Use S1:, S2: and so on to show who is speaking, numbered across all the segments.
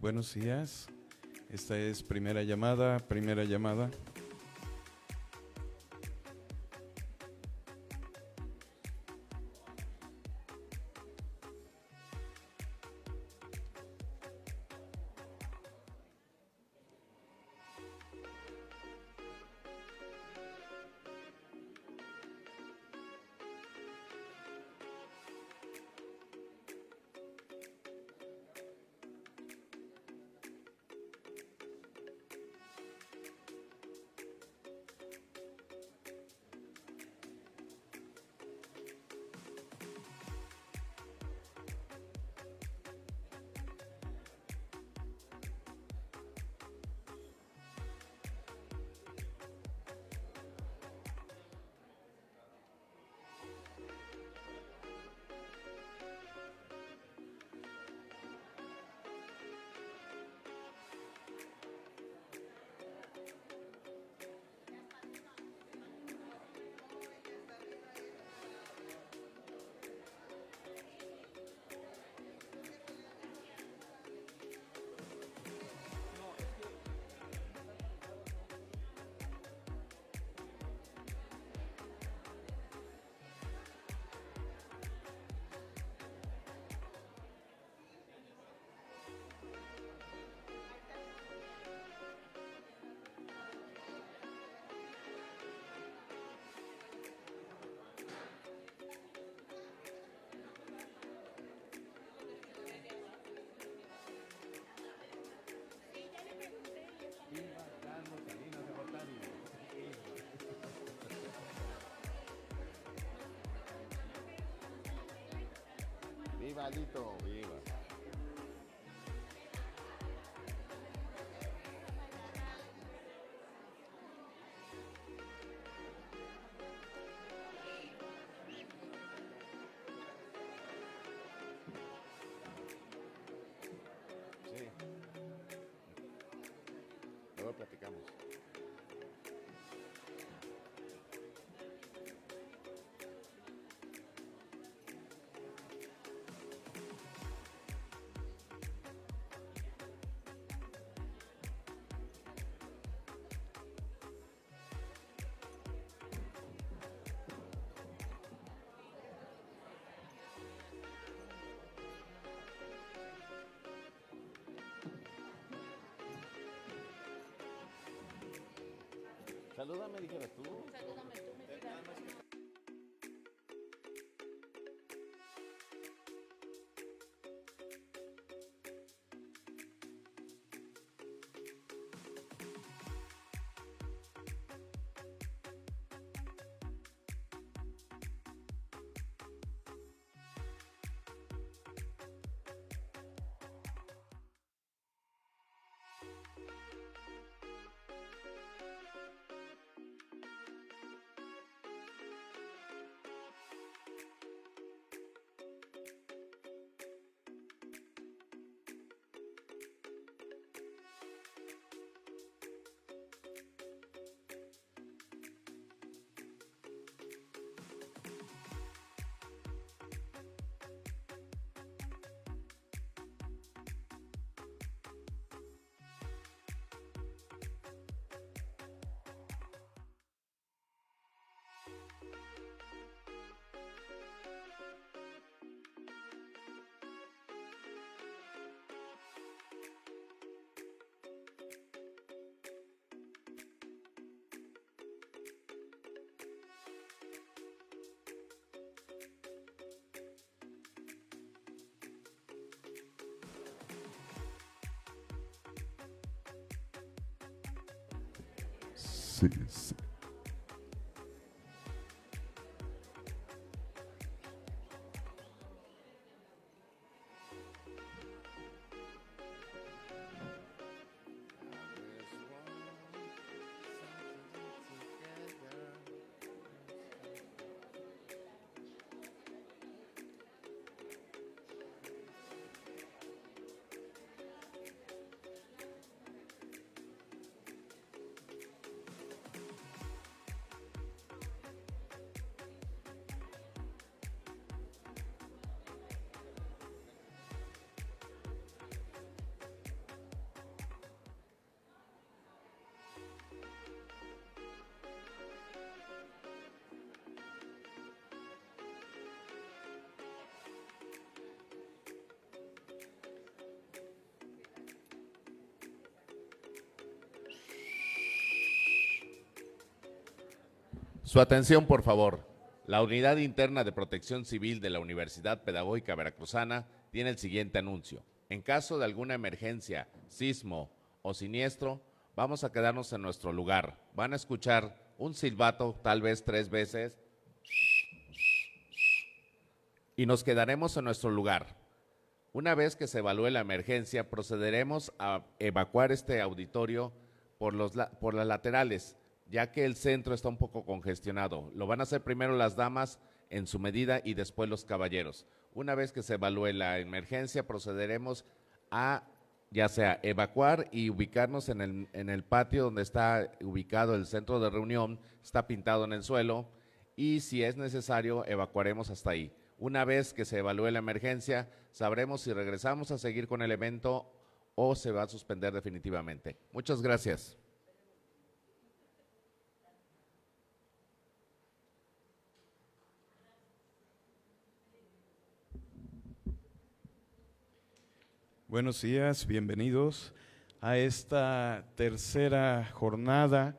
S1: Buenos días. Esta es primera llamada, primera llamada.
S2: Viva Lito, viva. Sí. Luego platicamos. Salúdame, dijeras tú.
S3: Salúdame tú, mi vida.
S1: Sí, sí.
S2: Su atención, por favor. La Unidad Interna de Protección Civil de la Universidad Pedagógica Veracruzana tiene el siguiente anuncio. En caso de alguna emergencia, sismo o siniestro, vamos a quedarnos en nuestro lugar. Van a escuchar un silbato, tal vez 3 veces, y nos quedaremos en nuestro lugar. Una vez que se evalúe la emergencia, procederemos a evacuar este auditorio por las laterales, ya que el centro está un poco congestionado. Lo van a hacer primero las damas en su medida y después los caballeros. Una vez que se evalúe la emergencia, procederemos a ya sea evacuar y ubicarnos en el patio donde está ubicado el centro de reunión, está pintado en el suelo, y si es necesario, evacuaremos hasta ahí. Una vez que se evalúe la emergencia, sabremos si regresamos a seguir con el evento o se va a suspender definitivamente. Muchas gracias.
S1: Buenos días, bienvenidos a esta tercera jornada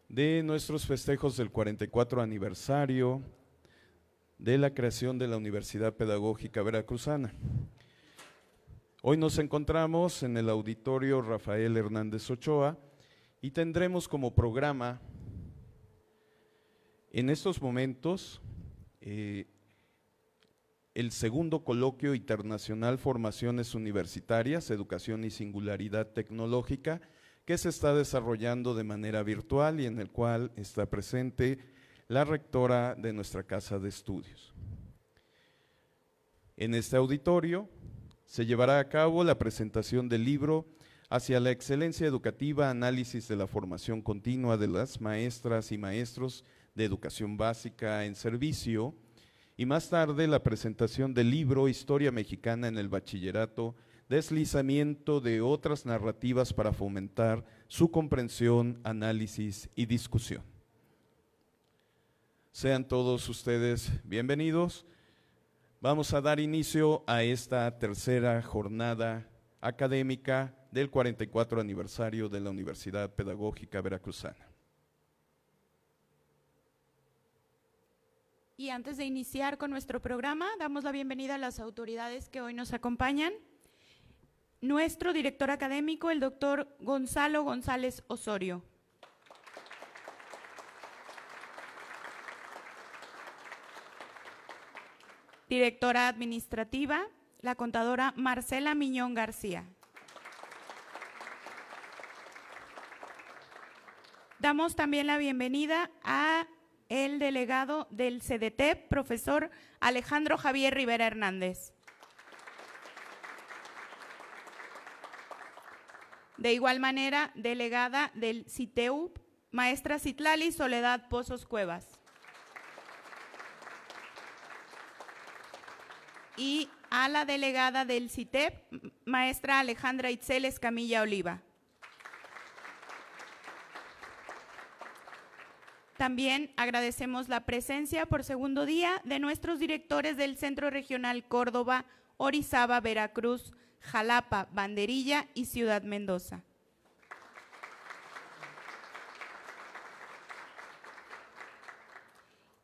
S1: de nuestros festejos del 44 aniversario de la creación de la Universidad Pedagógica Veracruzana. Hoy nos encontramos en el auditorio Rafael Hernández Ochoa y tendremos como programa en estos momentos el segundo coloquio internacional Formaciones Universitarias, Educación y Singularidad Tecnológica, que se está desarrollando de manera virtual y en el cual está presente la rectora de nuestra casa de estudios. En este auditorio se llevará a cabo la presentación del libro Hacia la excelencia educativa, análisis de la formación continua de las maestras y maestros de educación básica en servicio, y más tarde la presentación del libro Historia Mexicana en el Bachillerato, deslizamiento de otras narrativas para fomentar su comprensión, análisis y discusión. Sean todos ustedes bienvenidos. Vamos a dar inicio a esta tercera jornada académica del 44 aniversario de la Universidad Pedagógica Veracruzana.
S3: Y antes de iniciar con nuestro programa, damos la bienvenida a las autoridades que hoy nos acompañan. Nuestro director académico, el doctor Gonzalo González Osorio. Directora administrativa, la contadora Marcela Miñón García. Damos también la bienvenida a el delegado del CDT, profesor Alejandro Javier Rivera Hernández. De igual manera, delegada del CITEU, maestra Citlali Soledad Pozos Cuevas. Y a la delegada del CITEP, maestra Alejandra Itzel Escamilla Oliva. También agradecemos la presencia por segundo día de nuestros directores del Centro Regional Córdoba, Orizaba, Veracruz, Jalapa, Banderilla y Ciudad Mendoza.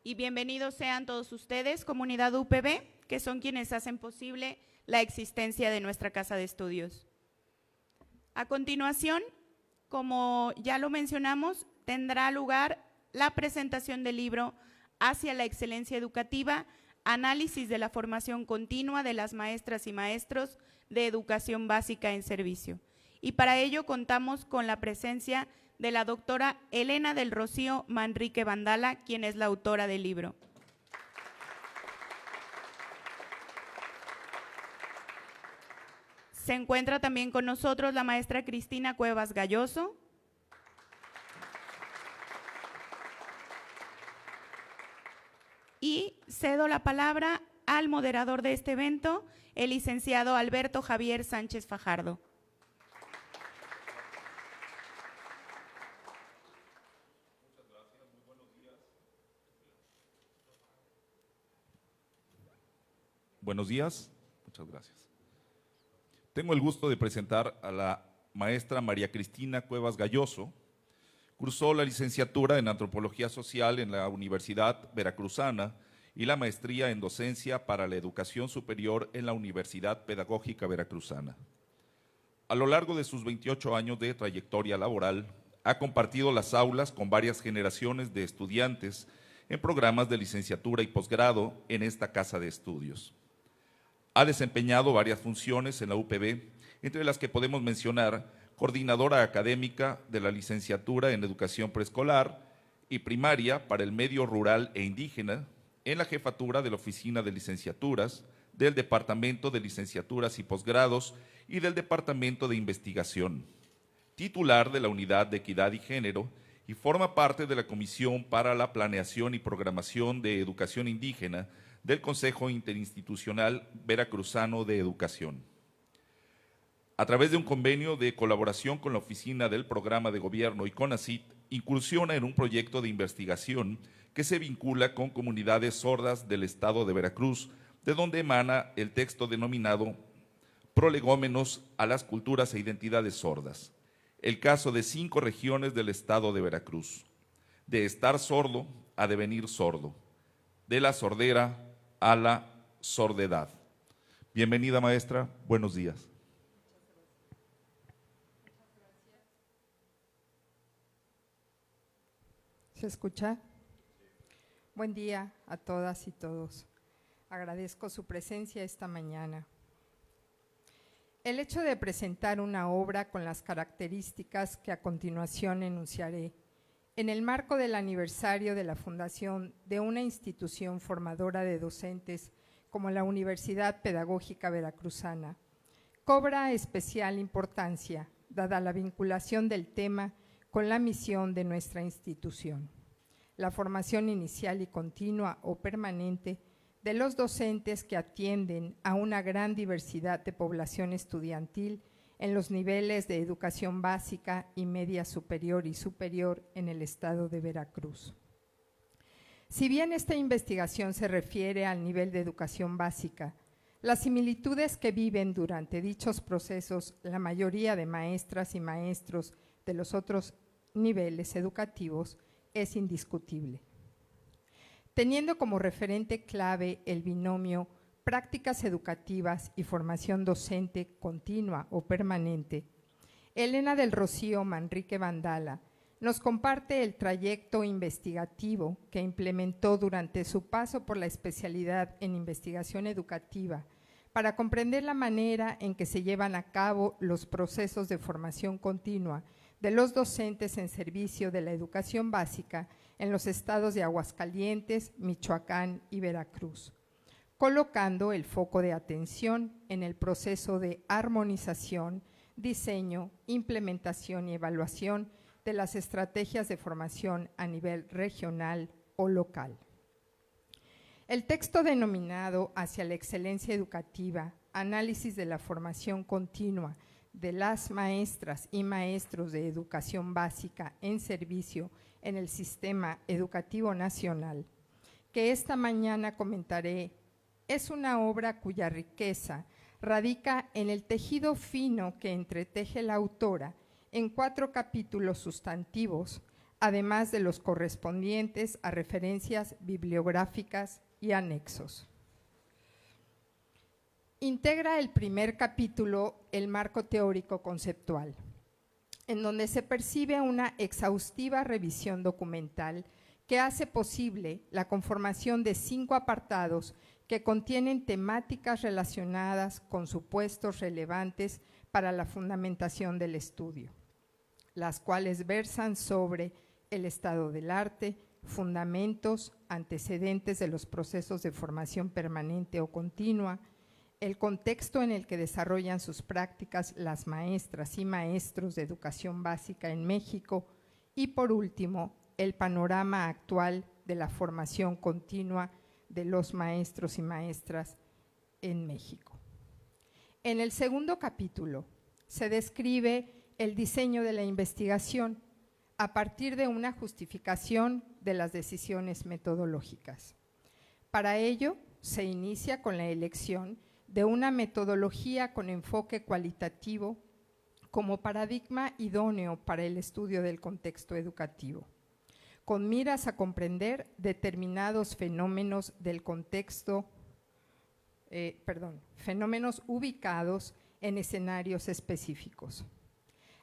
S3: Y bienvenidos sean todos ustedes, comunidad UPB, que son quienes hacen posible la existencia de nuestra casa de estudios. A continuación, como ya lo mencionamos, tendrá lugar la presentación del libro Hacia la excelencia educativa, análisis de la formación continua de las maestras y maestros de educación básica en servicio. Y para ello contamos con la presencia de la doctora Elena del Rocío Manrique Vandala, quien es la autora del libro. Se encuentra también con nosotros la maestra Cristina Cuevas Galloso. Y cedo la palabra al moderador de este evento, el licenciado Alberto Javier Sánchez Fajardo.
S4: Muchas gracias, muy buenos días. Buenos días, muchas gracias. Tengo el gusto de presentar a la maestra María Cristina Cuevas Galloso, Cursó la licenciatura en Antropología Social en la Universidad Veracruzana y la maestría en Docencia para la Educación Superior en la Universidad Pedagógica Veracruzana. A lo largo de sus 28 años de trayectoria laboral, ha compartido las aulas con varias generaciones de estudiantes en programas de licenciatura y posgrado en esta casa de estudios. Ha desempeñado varias funciones en la UPB, entre las que podemos mencionar coordinadora académica de la licenciatura en Educación Preescolar y Primaria para el Medio Rural e Indígena, en la jefatura de la Oficina de Licenciaturas, del Departamento de Licenciaturas y Posgrados y del Departamento de Investigación, titular de la Unidad de Equidad y Género y forma parte de la Comisión para la Planeación y Programación de Educación Indígena del Consejo Interinstitucional Veracruzano de Educación. A través de un convenio de colaboración con la Oficina del Programa de Gobierno y CONACYT, incursiona en un proyecto de investigación que se vincula con comunidades sordas del estado de Veracruz, de donde emana el texto denominado Prolegómenos a las culturas e identidades sordas. El caso de 5 regiones del estado de Veracruz. De estar sordo a devenir sordo. De la sordera a la sordedad. Bienvenida, maestra. Buenos días.
S5: ¿Se escucha? Buen día a todas y todos. Agradezco su presencia esta mañana. El hecho de presentar una obra con las características que a continuación enunciaré, en el marco del aniversario de la fundación de una institución formadora de docentes como la Universidad Pedagógica Veracruzana, cobra especial importancia, dada la vinculación del tema con la misión de nuestra institución, la formación inicial y continua o permanente de los docentes que atienden a una gran diversidad de población estudiantil en los niveles de educación básica y media superior y superior en el estado de Veracruz. Si bien esta investigación se refiere al nivel de educación básica, las similitudes que viven durante dichos procesos la mayoría de maestras y maestros de los otros niveles educativos es indiscutible. Teniendo como referente clave el binomio prácticas educativas y formación docente continua o permanente, Elena del Rocío Manrique Vandala nos comparte el trayecto investigativo que implementó durante su paso por la especialidad en investigación educativa para comprender la manera en que se llevan a cabo los procesos de formación continua de los docentes en servicio de la educación básica en los estados de Aguascalientes, Michoacán y Veracruz, colocando el foco de atención en el proceso de armonización, diseño, implementación y evaluación de las estrategias de formación a nivel regional o local. El texto denominado Hacia la excelencia educativa, análisis de la formación continua de las maestras y maestros de educación básica en servicio en el sistema educativo nacional, que esta mañana comentaré, es una obra cuya riqueza radica en el tejido fino que entreteje la autora en 4 capítulos sustantivos, además de los correspondientes a referencias bibliográficas y anexos. Integra el primer capítulo el marco teórico conceptual, en donde se percibe una exhaustiva revisión documental que hace posible la conformación de 5 apartados que contienen temáticas relacionadas con supuestos relevantes para la fundamentación del estudio, las cuales versan sobre el estado del arte, fundamentos, antecedentes de los procesos de formación permanente o continua, el contexto en el que desarrollan sus prácticas las maestras y maestros de educación básica en México y, por último, el panorama actual de la formación continua de los maestros y maestras en México. En el segundo capítulo se describe el diseño de la investigación a partir de una justificación de las decisiones metodológicas. Para ello, se inicia con la elección de una metodología con enfoque cualitativo como paradigma idóneo para el estudio del contexto educativo, con miras a comprender determinados fenómenos del contexto, fenómenos ubicados en escenarios específicos.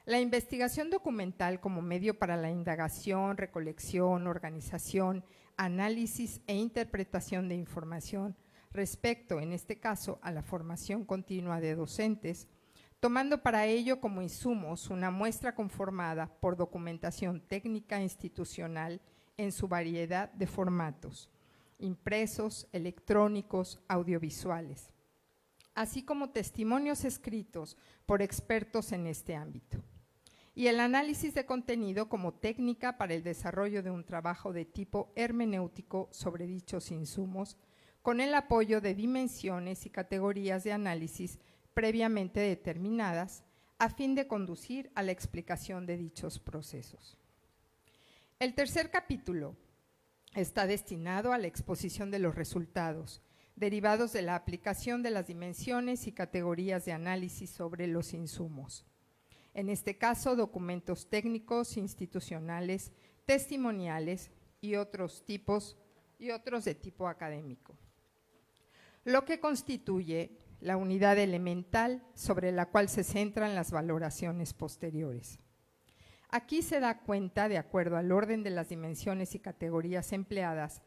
S5: La investigación documental como medio para la indagación, recolección, organización, análisis e interpretación de información respecto, en este caso, a la formación continua de docentes, tomando para ello como insumos una muestra conformada por documentación técnica institucional en su variedad de formatos, impresos, electrónicos, audiovisuales, así como testimonios escritos por expertos en este ámbito. Y el análisis de contenido como técnica para el desarrollo de un trabajo de tipo hermenéutico sobre dichos insumos, con el apoyo de dimensiones y categorías de análisis previamente determinadas, a fin de conducir a la explicación de dichos procesos. El tercer capítulo está destinado a la exposición de los resultados derivados de la aplicación de las dimensiones y categorías de análisis sobre los insumos. En este caso, documentos técnicos, institucionales, testimoniales y otros de tipo académico. Lo que constituye la unidad elemental sobre la cual se centran las valoraciones posteriores. Aquí se da cuenta, de acuerdo al orden de las dimensiones y categorías empleadas,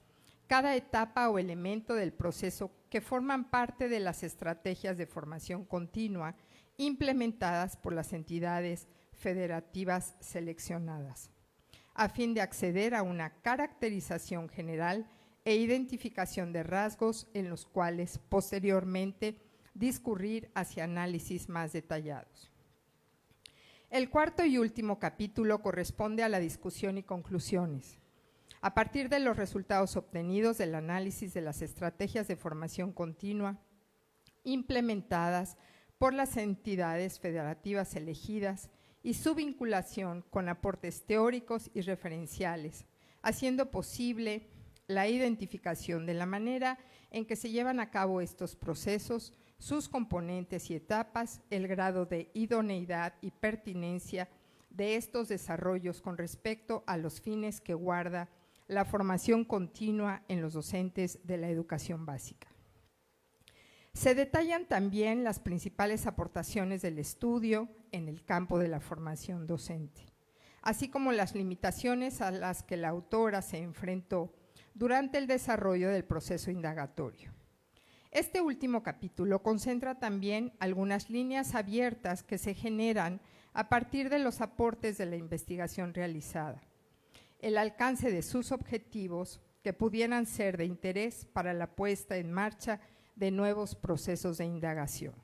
S5: cada etapa o elemento del proceso que forman parte de las estrategias de formación continua implementadas por las entidades federativas seleccionadas, a fin de acceder a una caracterización general e identificación de rasgos en los cuales posteriormente discurrir hacia análisis más detallados. El cuarto y último capítulo corresponde a la discusión y conclusiones. A partir de los resultados obtenidos del análisis de las estrategias de formación continua implementadas por las entidades federativas elegidas y su vinculación con aportes teóricos y referenciales, haciendo posible la identificación de la manera en que se llevan a cabo estos procesos, sus componentes y etapas, el grado de idoneidad y pertinencia de estos desarrollos con respecto a los fines que guarda la formación continua en los docentes de la educación básica. Se detallan también las principales aportaciones del estudio en el campo de la formación docente, así como las limitaciones a las que la autora se enfrentó durante el desarrollo del proceso indagatorio. Este último capítulo concentra también algunas líneas abiertas que se generan a partir de los aportes de la investigación realizada, el alcance de sus objetivos que pudieran ser de interés para la puesta en marcha de nuevos procesos de indagación.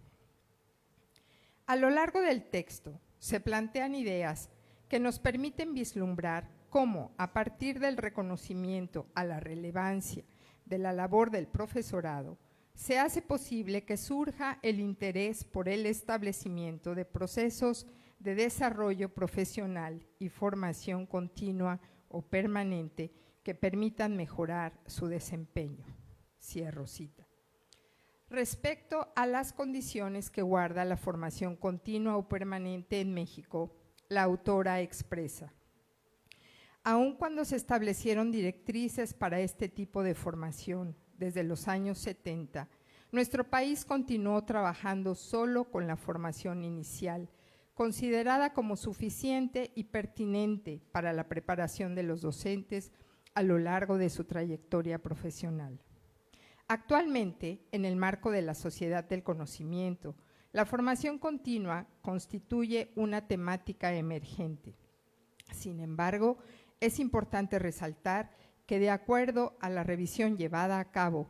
S5: A lo largo del texto se plantean ideas que nos permiten vislumbrar cómo, a partir del reconocimiento a la relevancia de la labor del profesorado, se hace posible que surja el interés por el establecimiento de procesos de desarrollo profesional y formación continua o permanente que permitan mejorar su desempeño. Cierro cita. Respecto a las condiciones que guarda la formación continua o permanente en México, la autora expresa: aun cuando se establecieron directrices para este tipo de formación desde los años 70, nuestro país continuó trabajando solo con la formación inicial, considerada como suficiente y pertinente para la preparación de los docentes a lo largo de su trayectoria profesional. Actualmente, en el marco de la sociedad del conocimiento, la formación continua constituye una temática emergente. Sin embargo, es importante resaltar que, de acuerdo a la revisión llevada a cabo,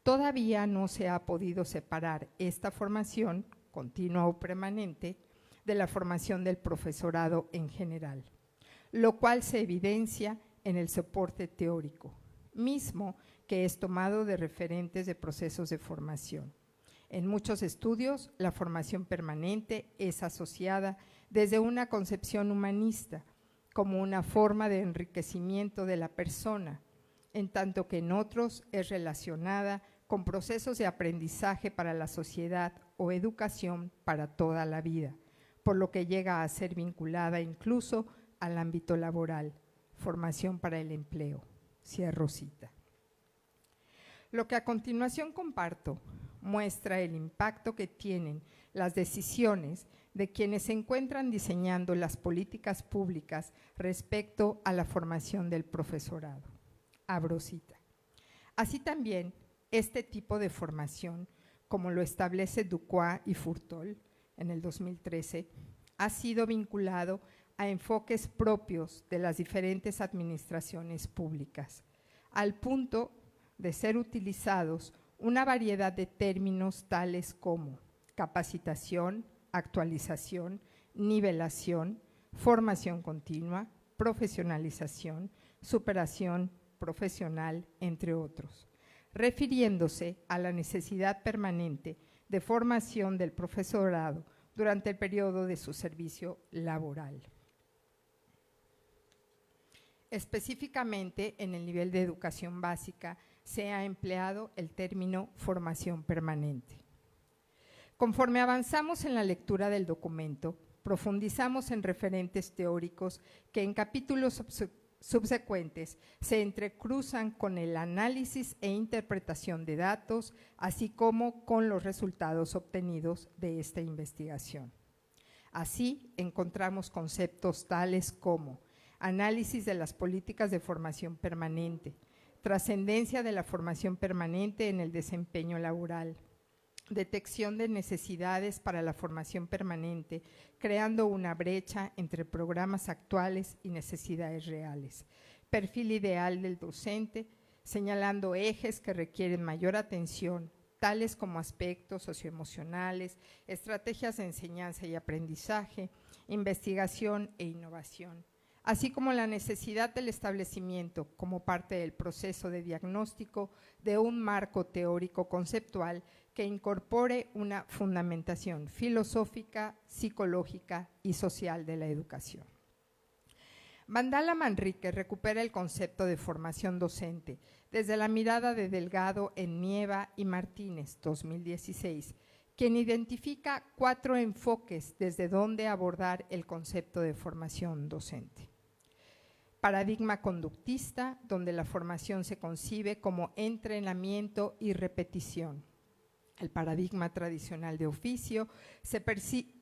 S5: todavía no se ha podido separar esta formación, continua o permanente, de la formación del profesorado en general, lo cual se evidencia en el soporte teórico, mismo que es tomado de referentes de procesos de formación. En muchos estudios, la formación permanente es asociada desde una concepción humanista, como una forma de enriquecimiento de la persona, en tanto que en otros es relacionada con procesos de aprendizaje para la sociedad o educación para toda la vida, por lo que llega a ser vinculada incluso al ámbito laboral, formación para el empleo. Cierro cita. Lo que a continuación comparto muestra el impacto que tienen las decisiones de quienes se encuentran diseñando las políticas públicas respecto a la formación del profesorado. Abro cita. Así también, este tipo de formación, como lo establece Ducroix y Furtol en el 2013, ha sido vinculado a enfoques propios de las diferentes administraciones públicas, al punto de ser utilizados una variedad de términos tales como capacitación, actualización, nivelación, formación continua, profesionalización, superación profesional, entre otros, refiriéndose a la necesidad permanente de formación del profesorado durante el periodo de su servicio laboral. Específicamente, en el nivel de educación básica, se ha empleado el término formación permanente. Conforme avanzamos en la lectura del documento, profundizamos en referentes teóricos que en capítulos subsecuentes se entrecruzan con el análisis e interpretación de datos, así como con los resultados obtenidos de esta investigación. Así, encontramos conceptos tales como análisis de las políticas de formación permanente, trascendencia de la formación permanente en el desempeño laboral, detección de necesidades para la formación permanente, creando una brecha entre programas actuales y necesidades reales, perfil ideal del docente, señalando ejes que requieren mayor atención, tales como aspectos socioemocionales, estrategias de enseñanza y aprendizaje, investigación e innovación, así como la necesidad del establecimiento, como parte del proceso de diagnóstico, de un marco teórico conceptual que incorpore una fundamentación filosófica, psicológica y social de la educación. Vandala Manrique recupera el concepto de formación docente desde la mirada de Delgado en Nieva y Martínez, 2016, quien identifica 4 enfoques desde donde abordar el concepto de formación docente. Paradigma conductista, donde la formación se concibe como entrenamiento y repetición. El paradigma tradicional de oficio,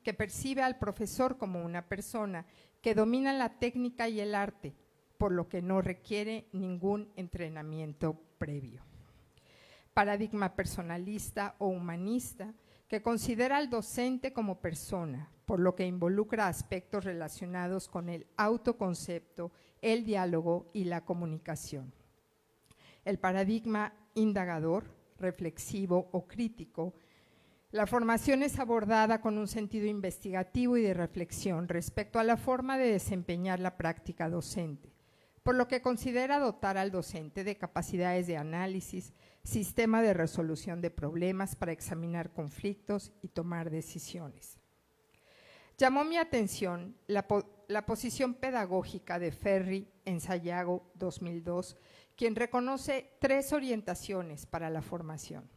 S5: que percibe al profesor como una persona que domina la técnica y el arte, por lo que no requiere ningún entrenamiento previo. Paradigma personalista o humanista, que considera al docente como persona, por lo que involucra aspectos relacionados con el autoconcepto, el diálogo y la comunicación. El paradigma indagador, reflexivo o crítico, la formación es abordada con un sentido investigativo y de reflexión respecto a la forma de desempeñar la práctica docente, por lo que considera dotar al docente de capacidades de análisis, sistema de resolución de problemas para examinar conflictos y tomar decisiones. Llamó mi atención la posición pedagógica de Ferri en Sayago 2002, quien reconoce 3 orientaciones para la formación.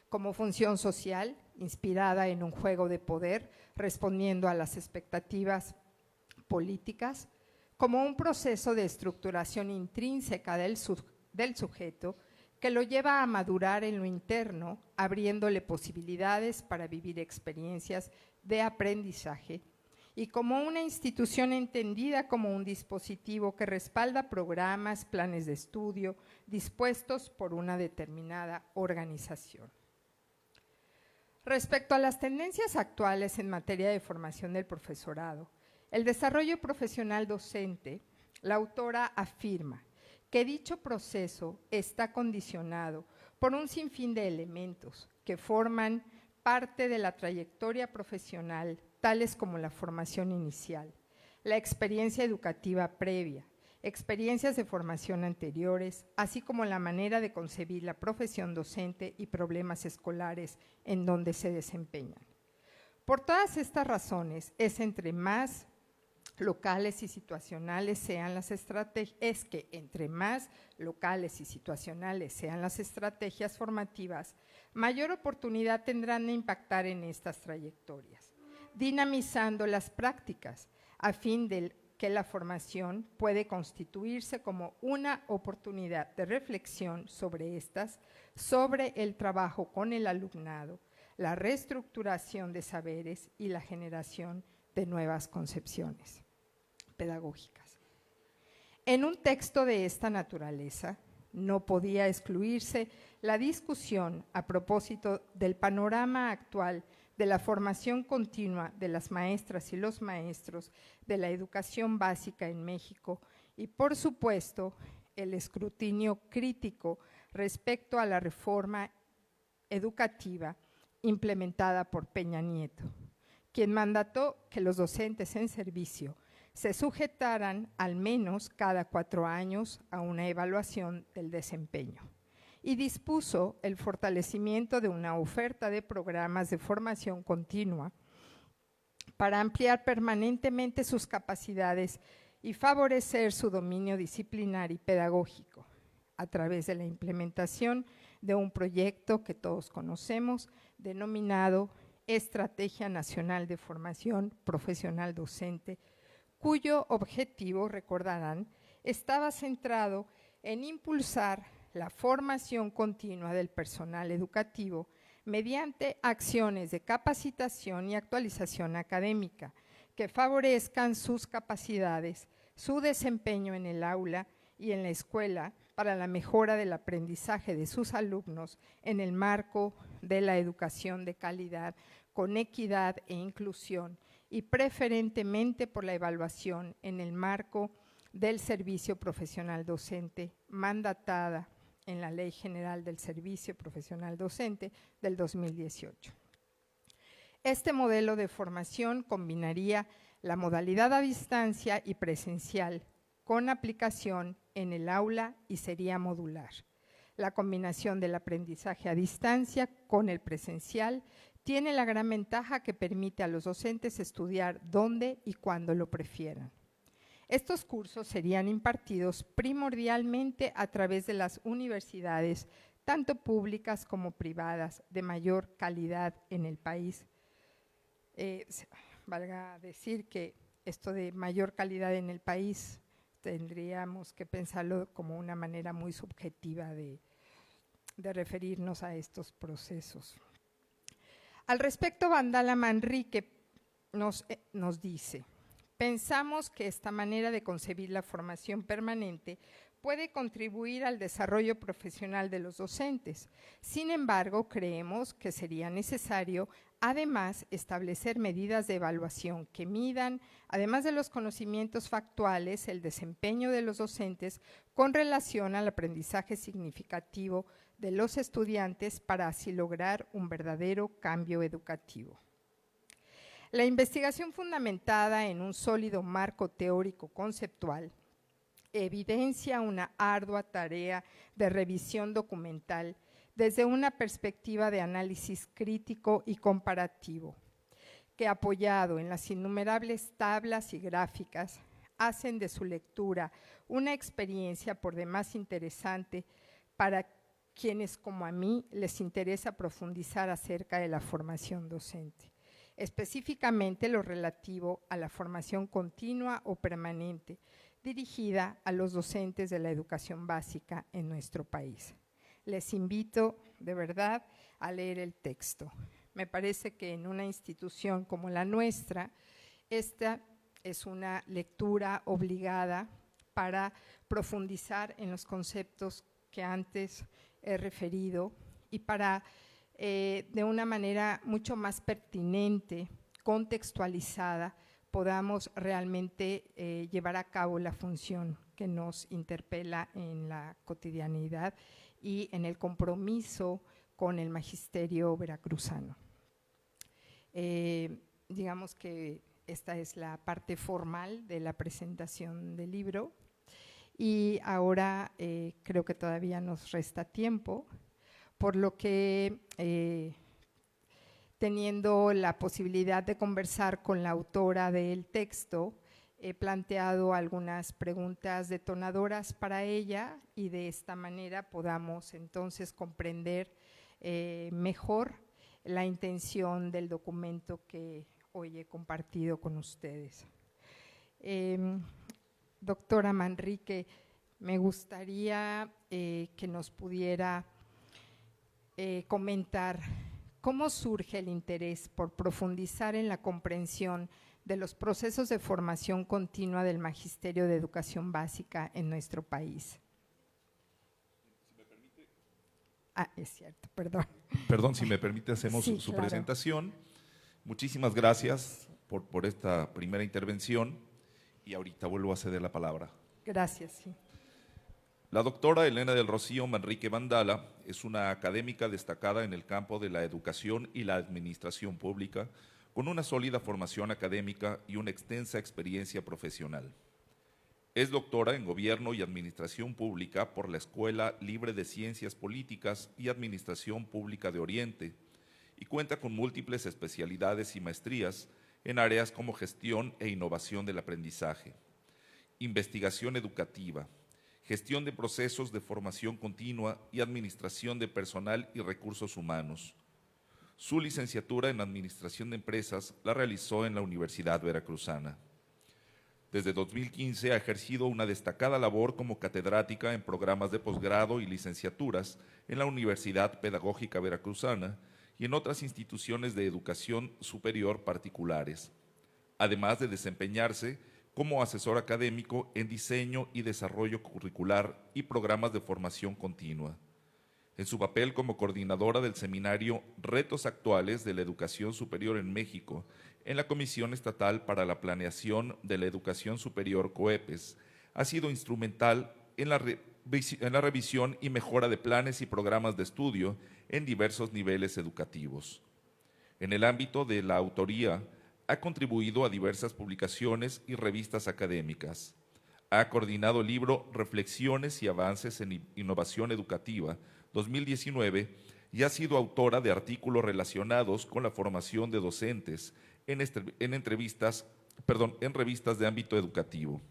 S5: Como función social, inspirada en un juego de poder, respondiendo a las expectativas políticas, como un proceso de estructuración intrínseca del sujeto que lo lleva a madurar en lo interno, abriéndole posibilidades para vivir experiencias de aprendizaje, y como una institución entendida como un dispositivo que respalda programas, planes de estudio dispuestos por una determinada organización. Respecto a las tendencias actuales en materia de formación del profesorado, el desarrollo profesional docente, la autora afirma que dicho proceso está condicionado por un sinfín de elementos que forman parte de la trayectoria profesional, tales como la formación inicial, la experiencia educativa previa, experiencias de formación anteriores, así como la manera de concebir la profesión docente y problemas escolares en donde se desempeñan. Por todas estas razones, entre más locales y situacionales sean las estrategias formativas, mayor oportunidad tendrán de impactar en estas trayectorias. dinamizando las prácticas a fin de que la formación puede constituirse como una oportunidad de reflexión sobre estas, sobre el trabajo con el alumnado, la reestructuración de saberes y la generación de nuevas concepciones pedagógicas. En un texto de esta naturaleza, no podía excluirse la discusión a propósito del panorama actual de la formación continua de las maestras y los maestros de la educación básica en México y, por supuesto, el escrutinio crítico respecto a la reforma educativa implementada por Peña Nieto, quien mandató que los docentes en servicio se sujetaran al menos cada 4 años a una evaluación del desempeño y dispuso el fortalecimiento de una oferta de programas de formación continua para ampliar permanentemente sus capacidades y favorecer su dominio disciplinar y pedagógico a través de la implementación de un proyecto que todos conocemos, denominado Estrategia Nacional de Formación Profesional Docente, cuyo objetivo, recordarán, estaba centrado en impulsar la formación continua del personal educativo mediante acciones de capacitación y actualización académica que favorezcan sus capacidades, su desempeño en el aula y en la escuela para la mejora del aprendizaje de sus alumnos en el marco de la educación de calidad, con equidad e inclusión, y preferentemente por la evaluación en el marco del servicio profesional docente mandatada en la Ley General del Servicio Profesional Docente del 2018. Este modelo de formación combinaría la modalidad a distancia y presencial con aplicación en el aula y sería modular. La combinación del aprendizaje a distancia con el presencial tiene la gran ventaja que permite a los docentes estudiar donde y cuando lo prefieran. Estos cursos serían impartidos primordialmente a través de las universidades, tanto públicas como privadas, de mayor calidad en el país. Valga decir que esto de mayor calidad en el país tendríamos que pensarlo como una manera muy subjetiva de referirnos a estos procesos. Al respecto, Vandala Manrique nos dice: pensamos que esta manera de concebir la formación permanente puede contribuir al desarrollo profesional de los docentes. Sin embargo, creemos que sería necesario, además, establecer medidas de evaluación que midan, además de los conocimientos factuales, el desempeño de los docentes con relación al aprendizaje significativo de los estudiantes para así lograr un verdadero cambio educativo. La investigación fundamentada en un sólido marco teórico conceptual evidencia una ardua tarea de revisión documental desde una perspectiva de análisis crítico y comparativo, que apoyado en las innumerables tablas y gráficas, hacen de su lectura una experiencia por demás interesante para quienes, como a mí, les interesa profundizar acerca de la formación docente, específicamente lo relativo a la formación continua o permanente, dirigida a los docentes de la educación básica en nuestro país. Les invito de verdad a leer el texto. Me parece que en una institución como la nuestra, esta es una lectura obligada para profundizar en los conceptos que antes he referido y para, de una manera mucho más pertinente, contextualizada, podamos realmente llevar a cabo la función que nos interpela en la cotidianidad y en el compromiso con el magisterio veracruzano. Digamos que esta es la parte formal de la presentación del libro y ahora creo que todavía nos resta tiempo, por lo que teniendo la posibilidad de conversar con la autora del texto, he planteado algunas preguntas detonadoras para ella y de esta manera podamos entonces comprender mejor la intención del documento que hoy he compartido con ustedes. Doctora Manrique, me gustaría que nos pudiera comentar cómo surge el interés por profundizar en la comprensión de los procesos de formación continua del Magisterio de Educación Básica en nuestro país. Es cierto, perdón.
S4: Perdón, si me permite, hacemos
S5: Sí,
S4: su
S5: claro.
S4: presentación. Muchísimas gracias por esta primera intervención y ahorita vuelvo a ceder la palabra.
S5: Gracias, sí.
S4: La doctora Elena del Rocío Manrique Vandala es una académica destacada en el campo de la educación y la administración pública, con una sólida formación académica y una extensa experiencia profesional. Es doctora en Gobierno y Administración Pública por la Escuela Libre de Ciencias Políticas y Administración Pública de Oriente y cuenta con múltiples especialidades y maestrías en áreas como gestión e innovación del aprendizaje, investigación educativa, gestión de procesos de formación continua y administración de personal y recursos humanos. Su licenciatura en Administración de Empresas la realizó en la Universidad Veracruzana. Desde 2015 ha ejercido una destacada labor como catedrática en programas de posgrado y licenciaturas en la Universidad Pedagógica Veracruzana y en otras instituciones de educación superior particulares, además de desempeñarse como asesor académico en diseño y desarrollo curricular y programas de formación continua. En su papel como coordinadora del seminario Retos Actuales de la Educación Superior en México, en la Comisión Estatal para la Planeación de la Educación Superior, COEPES, ha sido instrumental en la revisión y mejora de planes y programas de estudio en diversos niveles educativos. En el ámbito de la autoría, ha contribuido a diversas publicaciones y revistas académicas. Ha coordinado el libro Reflexiones y Avances en Innovación Educativa 2019 y ha sido autora de artículos relacionados con la formación de docentes en revistas de ámbito educativo.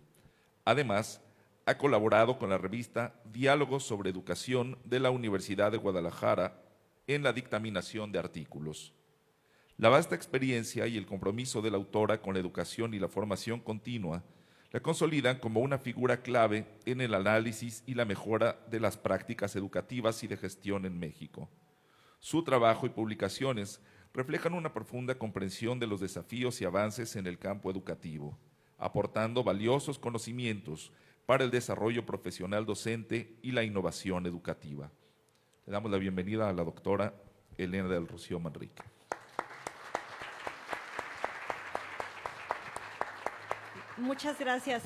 S4: Además, ha colaborado con la revista Diálogos sobre Educación de la Universidad de Guadalajara en la dictaminación de artículos. La vasta experiencia y el compromiso de la autora con la educación y la formación continua la consolidan como una figura clave en el análisis y la mejora de las prácticas educativas y de gestión en México. Su trabajo y publicaciones reflejan una profunda comprensión de los desafíos y avances en el campo educativo, aportando valiosos conocimientos para el desarrollo profesional docente y la innovación educativa. Le damos la bienvenida a la doctora Elena del Rocío Manrique.
S6: Muchas gracias.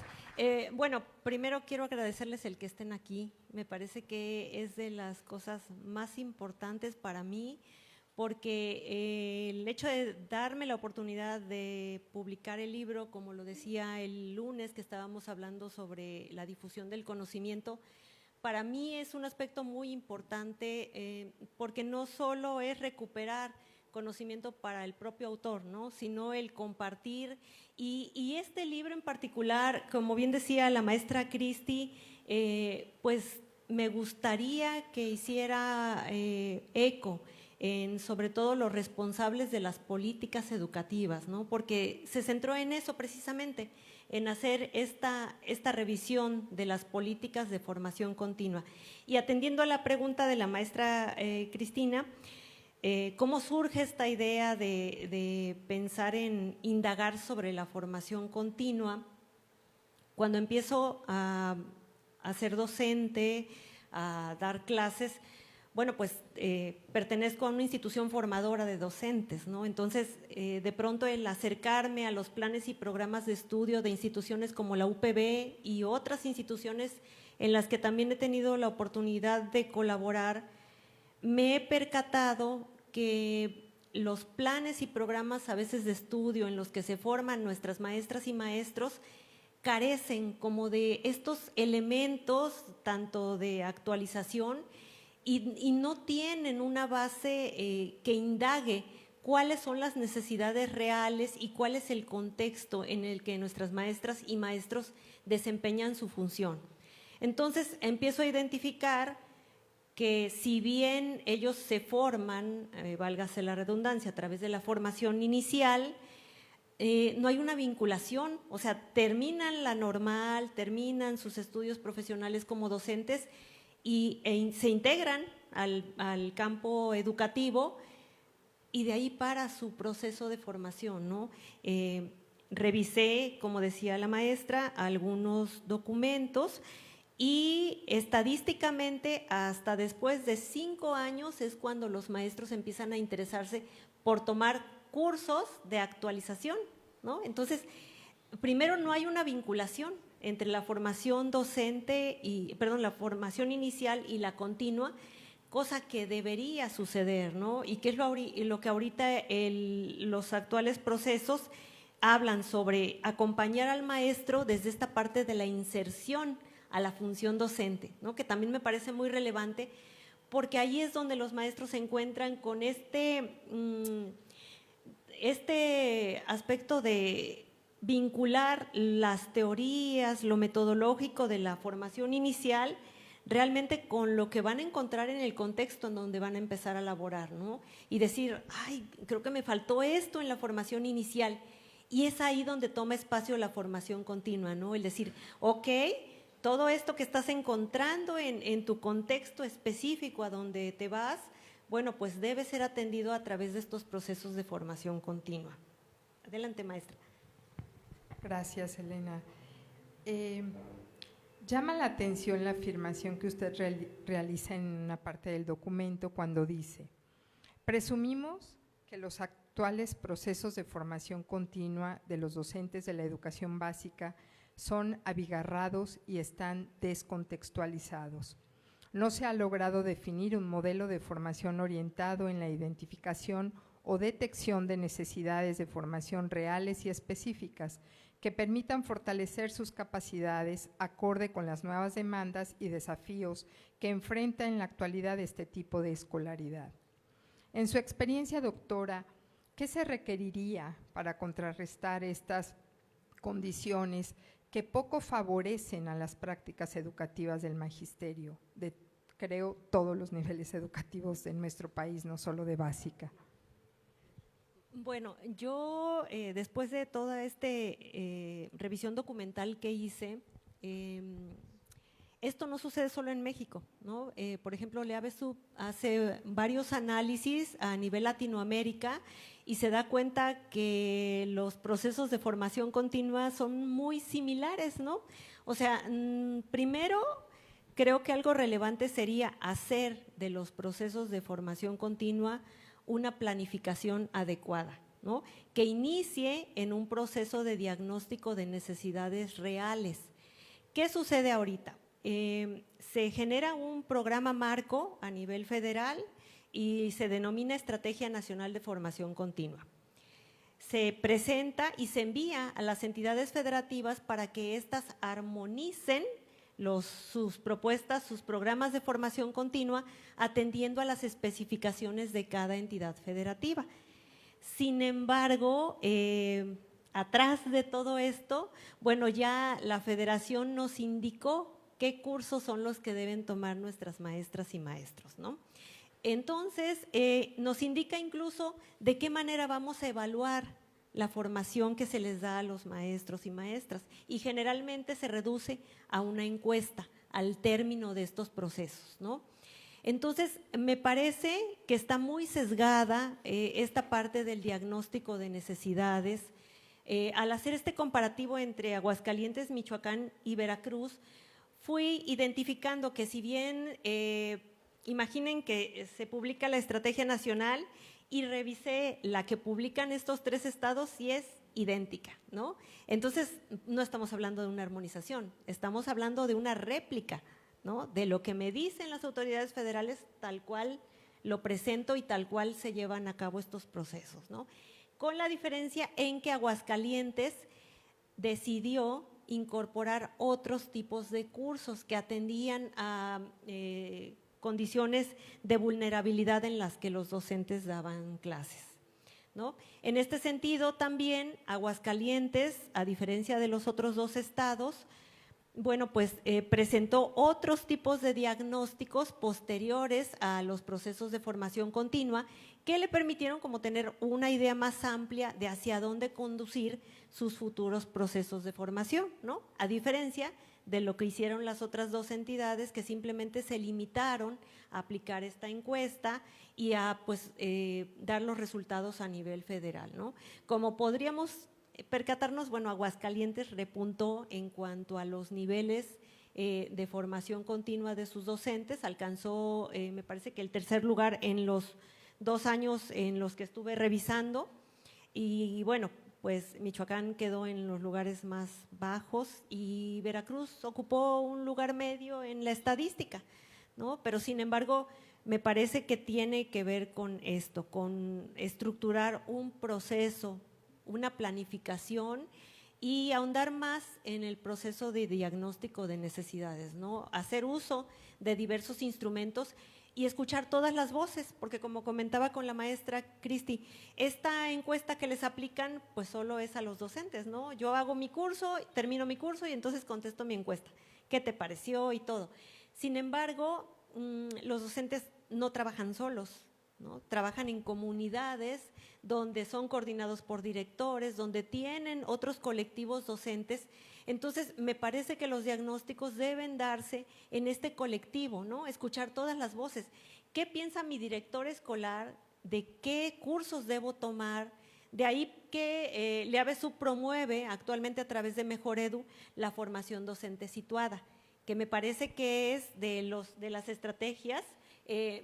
S6: Bueno, primero quiero agradecerles el que estén aquí. Me parece que es de las cosas más importantes para mí, porque el hecho de darme la oportunidad de publicar el libro, como lo decía el lunes que estábamos hablando sobre la difusión del conocimiento, para mí es un aspecto muy importante porque no solo es recuperar conocimiento para el propio autor, ¿no?, sino el compartir. Y este libro en particular, como bien decía la maestra Cristi, pues me gustaría que hiciera eco en sobre todo los responsables de las políticas educativas, ¿no?, porque se centró en eso precisamente, en hacer esta revisión de las políticas de formación continua. Y atendiendo a la pregunta de la maestra Cristina, ¿cómo surge esta idea de pensar en indagar sobre la formación continua? Cuando empiezo a ser docente, a dar clases, bueno, pues pertenezco a una institución formadora de docentes, ¿no? Entonces, de pronto el acercarme a los planes y programas de estudio de instituciones como la UPB y otras instituciones en las que también he tenido la oportunidad de colaborar, me he percatado que los planes y programas a veces de estudio en los que se forman nuestras maestras y maestros carecen como de estos elementos tanto de actualización y no tienen una base que indague cuáles son las necesidades reales y cuál es el contexto en el que nuestras maestras y maestros desempeñan su función. Entonces empiezo a identificar que si bien ellos se forman, válgase la redundancia, a través de la formación inicial, no hay una vinculación, o sea, terminan la normal, terminan sus estudios profesionales como docentes y se integran al campo educativo y de ahí para su proceso de formación, ¿no? Revisé, como decía la maestra, algunos documentos y estadísticamente hasta después de 5 años es cuando los maestros empiezan a interesarse por tomar cursos de actualización, ¿no? Entonces, primero no hay una vinculación entre la formación docente la formación inicial y la continua, cosa que debería suceder, ¿no? Y que es lo que ahorita los actuales procesos hablan sobre acompañar al maestro desde esta parte de la inserción a la función docente, ¿no? Que también me parece muy relevante porque ahí es donde los maestros se encuentran con este aspecto de vincular las teorías, lo metodológico de la formación inicial realmente con lo que van a encontrar en el contexto en donde van a empezar a laborar, ¿no? Y decir, ay, creo que me faltó esto en la formación inicial. Y es ahí donde toma espacio la formación continua, ¿no? El decir, ok, todo esto que estás encontrando en tu contexto específico a donde te vas, bueno, pues debe ser atendido a través de estos procesos de formación continua. Adelante, maestra.
S5: Gracias, Elena. Llama la atención la afirmación que usted realiza en una parte del documento cuando dice: presumimos que los actuales procesos de formación continua de los docentes de la educación básica son abigarrados y están descontextualizados. No se ha logrado definir un modelo de formación orientado en la identificación o detección de necesidades de formación reales y específicas que permitan fortalecer sus capacidades acorde con las nuevas demandas y desafíos que enfrenta en la actualidad este tipo de escolaridad. En su experiencia, doctora, ¿qué se requeriría para contrarrestar estas condiciones que poco favorecen a las prácticas educativas del magisterio, de, creo, todos los niveles educativos de nuestro país, no solo de básica?
S6: Bueno, yo después de toda esta revisión documental que hice, esto no sucede solo en México, ¿no? Por ejemplo, Leavesub hace varios análisis a nivel Latinoamérica y se da cuenta que los procesos de formación continua son muy similares, ¿no? O sea, primero, creo que algo relevante sería hacer de los procesos de formación continua una planificación adecuada, ¿no? Que inicie en un proceso de diagnóstico de necesidades reales. ¿Qué sucede ahorita? Se genera un programa marco a nivel federal y se denomina Estrategia Nacional de Formación Continua. Se presenta y se envía a las entidades federativas para que éstas armonicen sus propuestas, sus programas de formación continua, atendiendo a las especificaciones de cada entidad federativa. Sin embargo, atrás de todo esto, bueno, ya la federación nos indicó qué cursos son los que deben tomar nuestras maestras y maestros, ¿no? Entonces, nos indica incluso de qué manera vamos a evaluar la formación que se les da a los maestros y maestras, y generalmente se reduce a una encuesta al término de estos procesos, ¿no? Entonces, me parece que está muy sesgada esta parte del diagnóstico de necesidades. Al hacer este comparativo entre Aguascalientes, Michoacán y Veracruz, fui identificando que si bien, imaginen que se publica la Estrategia Nacional y revisé la que publican estos 3 estados y es idéntica, ¿no? Entonces, no estamos hablando de una armonización, estamos hablando de una réplica, ¿no? De lo que me dicen las autoridades federales, tal cual lo presento y tal cual se llevan a cabo estos procesos, ¿no? Con la diferencia en que Aguascalientes decidió incorporar otros tipos de cursos que atendían a condiciones de vulnerabilidad en las que los docentes daban clases, ¿no? En este sentido, también Aguascalientes, a diferencia de los otros 2 estados, bueno, pues presentó otros tipos de diagnósticos posteriores a los procesos de formación continua que le permitieron como tener una idea más amplia de hacia dónde conducir sus futuros procesos de formación, ¿no? A diferencia de lo que hicieron las otras dos entidades que simplemente se limitaron a aplicar esta encuesta y a pues dar los resultados a nivel federal, ¿no? Como podríamos percatarnos, bueno, Aguascalientes repuntó en cuanto a los niveles de formación continua de sus docentes, alcanzó, me parece que el tercer lugar en los 2 años en los que estuve revisando, y bueno, pues Michoacán quedó en los lugares más bajos y Veracruz ocupó un lugar medio en la estadística, ¿no? Pero sin embargo, me parece que tiene que ver con esto, con estructurar un proceso, una planificación y ahondar más en el proceso de diagnóstico de necesidades, ¿no? Hacer uso de diversos instrumentos y escuchar todas las voces, porque como comentaba con la maestra Cristi, esta encuesta que les aplican pues solo es a los docentes, ¿no? Yo hago mi curso, termino mi curso y entonces contesto mi encuesta, ¿qué te pareció? Y todo. Sin embargo, los docentes no trabajan solos, ¿no? Trabajan en comunidades donde son coordinados por directores, donde tienen otros colectivos docentes. Entonces, me parece que los diagnósticos deben darse en este colectivo, ¿no? Escuchar todas las voces. ¿Qué piensa mi director escolar? ¿De qué cursos debo tomar? De ahí que LEAVESUB promueve actualmente a través de Mejor Edu la formación docente situada, que me parece que es de las estrategias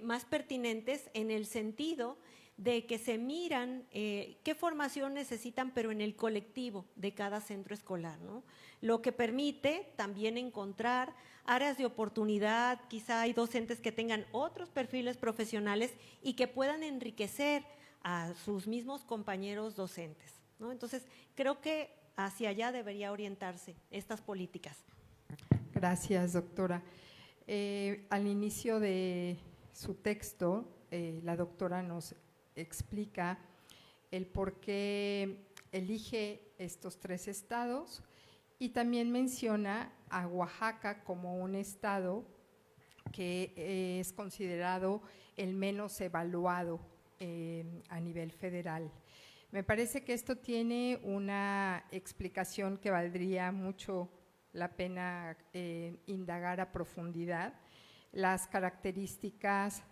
S6: más pertinentes en el sentido de que se miran qué formación necesitan, pero en el colectivo de cada centro escolar, ¿no? Lo que permite también encontrar áreas de oportunidad, quizá hay docentes que tengan otros perfiles profesionales y que puedan enriquecer a sus mismos compañeros docentes, ¿no? Entonces, creo que hacia allá debería orientarse estas políticas.
S5: Gracias, doctora. Al inicio de su texto, la doctora nos explica el por qué elige estos 3 estados y también menciona a Oaxaca como un estado que es considerado el menos evaluado a nivel federal. Me parece que esto tiene una explicación que valdría mucho la pena indagar a profundidad. Las características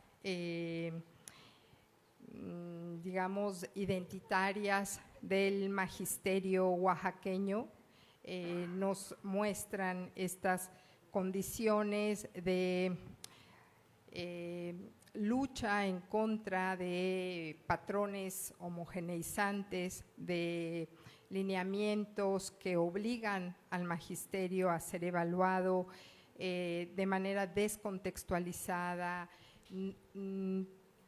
S5: digamos, identitarias del magisterio oaxaqueño nos muestran estas condiciones de lucha en contra de patrones homogeneizantes, de lineamientos que obligan al magisterio a ser evaluado de manera descontextualizada,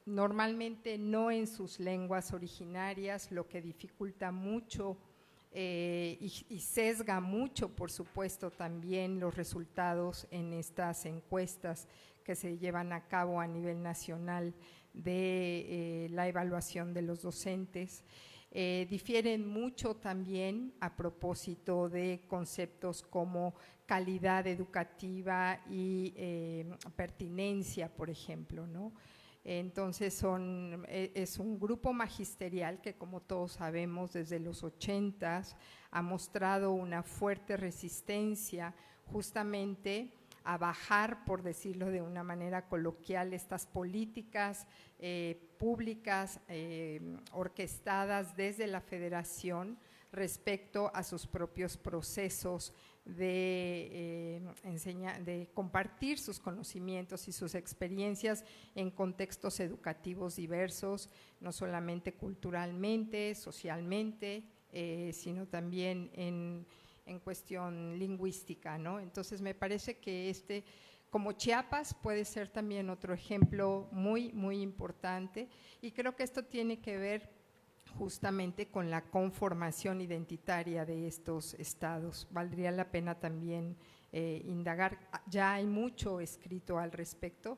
S5: normalmente no en sus lenguas originarias, lo que dificulta mucho y sesga mucho, por supuesto, también los resultados en estas encuestas que se llevan a cabo a nivel nacional de la evaluación de los docentes. Difieren mucho también a propósito de conceptos como calidad educativa y pertinencia, por ejemplo, ¿no? Entonces es un grupo magisterial que, como todos sabemos, desde los 80s ha mostrado una fuerte resistencia justamente a bajar, por decirlo de una manera coloquial, estas políticas públicas orquestadas desde la federación respecto a sus propios procesos de compartir sus conocimientos y sus experiencias en contextos educativos diversos, no solamente culturalmente, socialmente, sino también en cuestión lingüística, ¿no? Entonces, me parece que como Chiapas puede ser también otro ejemplo muy, muy importante, y creo que esto tiene que ver justamente con la conformación identitaria de estos estados. Valdría la pena también indagar, ya hay mucho escrito al respecto,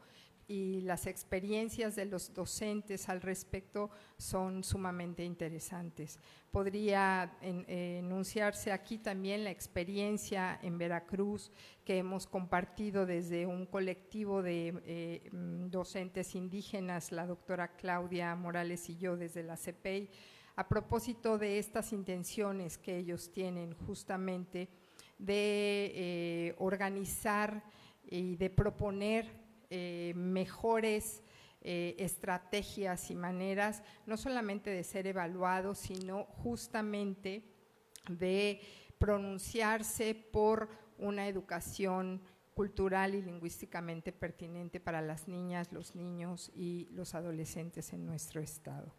S5: y las experiencias de los docentes al respecto son sumamente interesantes. Podría enunciarse aquí también la experiencia en Veracruz que hemos compartido desde un colectivo de docentes indígenas, la doctora Claudia Morales y yo desde la CPEI, a propósito de estas intenciones que ellos tienen justamente de organizar y de proponer mejores estrategias y maneras, no solamente de ser evaluados, sino justamente de pronunciarse por una educación cultural y lingüísticamente pertinente para las niñas, los niños y los adolescentes en nuestro estado.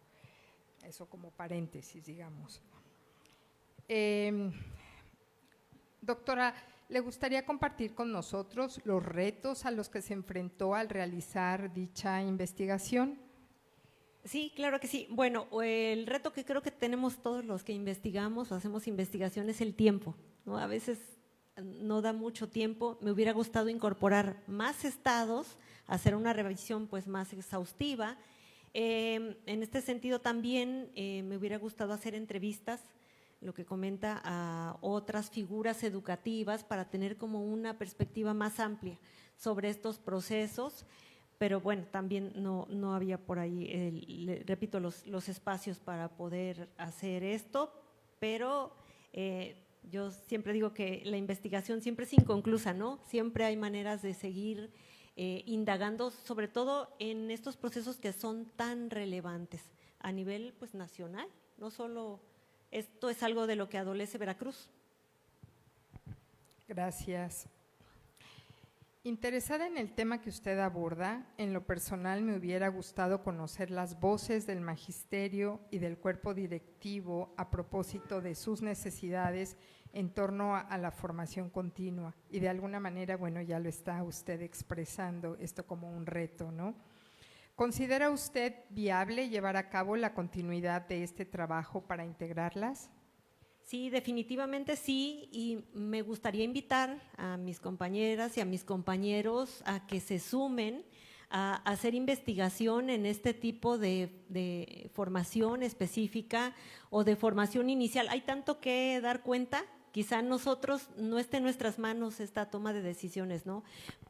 S5: Eso como paréntesis, digamos. Doctora, ¿le gustaría compartir con nosotros los retos a los que se enfrentó al realizar dicha investigación?
S6: Sí, claro que sí. Bueno, el reto que creo que tenemos todos los que investigamos o hacemos investigación es el tiempo, ¿no? A veces no da mucho tiempo. Me hubiera gustado incorporar más estados, hacer una revisión pues más exhaustiva. En este sentido también me hubiera gustado hacer entrevistas, lo que comenta, a otras figuras educativas para tener como una perspectiva más amplia sobre estos procesos, pero bueno, también no había por ahí, repito, los espacios para poder hacer esto, pero yo siempre digo que la investigación siempre es inconclusa, ¿no? Siempre hay maneras de seguir indagando, sobre todo en estos procesos que son tan relevantes a nivel pues nacional, no solo… Esto es algo de lo que adolece Veracruz.
S5: Gracias. Interesada en el tema que usted aborda, en lo personal me hubiera gustado conocer las voces del magisterio y del cuerpo directivo a propósito de sus necesidades en torno a la formación continua. Y de alguna manera, bueno, ya lo está usted expresando esto como un reto, ¿no? ¿Considera usted viable llevar a cabo la continuidad de este trabajo para integrarlas?
S6: Sí, definitivamente sí, y me gustaría invitar a mis compañeras y a mis compañeros a que se sumen a hacer investigación en este tipo de formación específica o de formación inicial. Hay tanto que dar cuenta. Quizá nosotros no esté en nuestras manos esta toma de decisiones, ¿no?